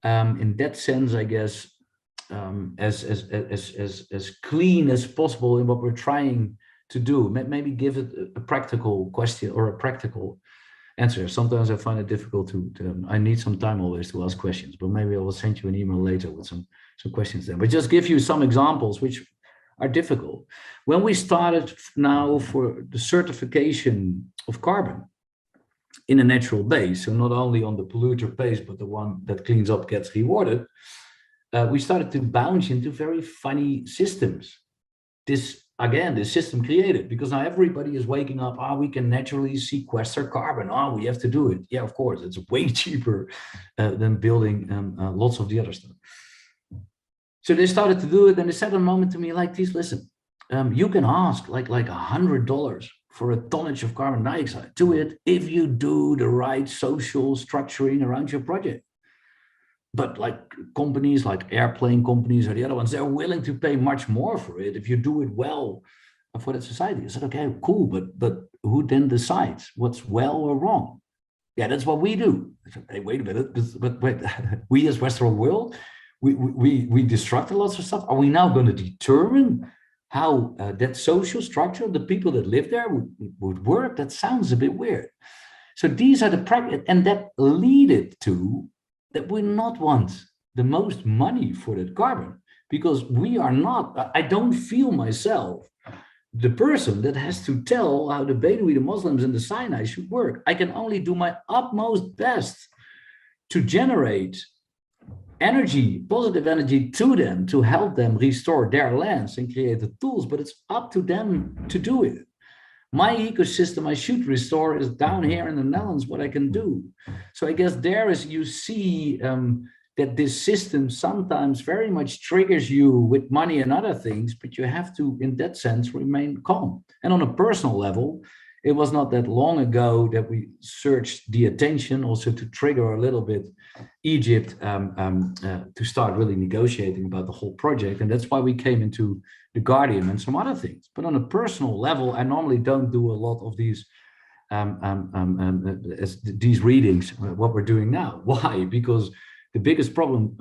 in that sense, I guess, as clean as possible in what we're trying to do. Maybe give it a practical question or a practical answer. Sometimes I find it difficult to I need some time always to ask questions, but maybe I will send you an email later with some questions then. But just give you some examples which are difficult. When we started now for the certification of carbon in a natural base, so not only on the polluter base, but the one that cleans up gets rewarded, we started to bounce into very funny systems. This system created, because now everybody is waking up, we can naturally sequester carbon. We have to do it. Yeah, of course, it's way cheaper than building lots of the other stuff. So they started to do it, and they said a moment to me like this: listen, you can ask like $100 for a tonnage of carbon dioxide. Do it if you do the right social structuring around your project. But like companies like airplane companies or the other ones, they're willing to pay much more for it if you do it well for that society. I said, okay, cool, but who then decides what's well or wrong? Yeah, that's what we do. I said, hey, wait a minute, but wait, we as Western world, we destruct lots of stuff. Are we now going to determine how that social structure of the people that live there would work, that sounds a bit weird. So these are the practice, and that leaded to that we not want the most money for that carbon, because we are not, I don't feel myself the person that has to tell how the Bedouin, the Muslims, and the Sinai should work. I can only do my utmost best to generate energy, positive energy to them, to help them restore their lands and create the tools, but it's up to them to do it. My ecosystem I should restore is down here in the Netherlands, what I can do. So I guess there is, you see that this system sometimes very much triggers you with money and other things, but you have to, in that sense, remain calm. And on a personal level, it was not that long ago that we searched the attention also to trigger a little bit Egypt to start really negotiating about the whole project. And that's why we came into The Guardian and some other things. But on a personal level, I normally don't do a lot of these readings, what we're doing now. Why? Because the biggest problem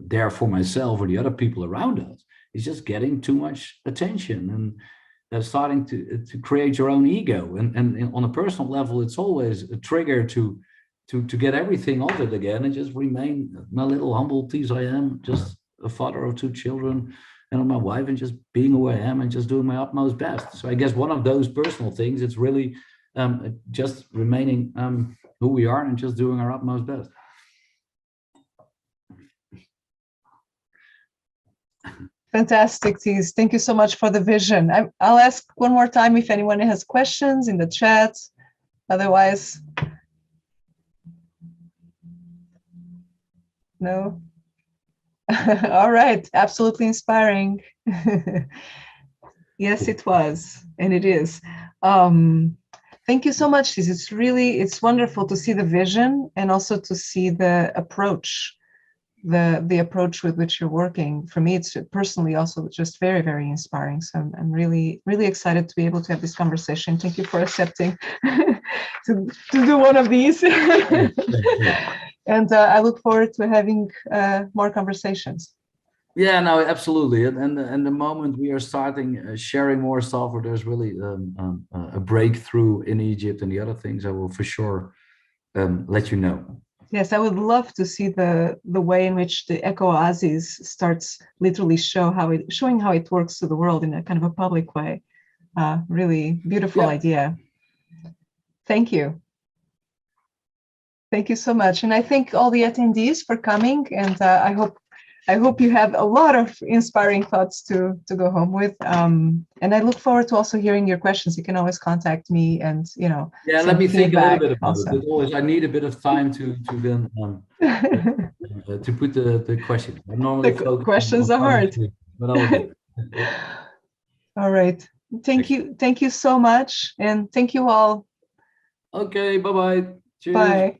there for myself or the other people around us is just getting too much attention and starting to create your own ego. And on a personal level, it's always a trigger to get everything off it again and just remain my little humble as I am, just a father of 2 children and my wife, and just being who I am and just doing my utmost best. So I guess one of those personal things, it's really just remaining who we are and just doing our utmost best. Fantastic, Thies. Thank you so much for the vision. I'll ask one more time if anyone has questions in the chat. Otherwise, no. All right, absolutely inspiring. Yes, it was, and it is. Thank you so much, Thies. It's wonderful to see the vision and also to see the approach. The approach with which you're working. For me, it's personally also just very, very inspiring. So I'm really, really excited to be able to have this conversation. Thank you for accepting to do one of these. And I look forward to having more conversations. Yeah, no, absolutely. And the moment we are starting sharing more stuff, or there's really a breakthrough in Egypt and the other things, I will for sure let you know. Yes, I would love to see the way in which the Eco Oasis starts literally showing how it works to the world in a kind of a public way. Really beautiful idea. Thank you. Thank you so much. And I thank all the attendees for coming. And I hope you have a lot of inspiring thoughts to go home with. And I look forward to also hearing your questions. You can always contact me and, yeah, let me think a little bit about also. it. Always, I need a bit of time to then to put the question. I'm normally the questions are hard. But I will do. All right. Thank you. Thank you so much. And thank you all. Okay. Bye-bye. Cheers. Bye.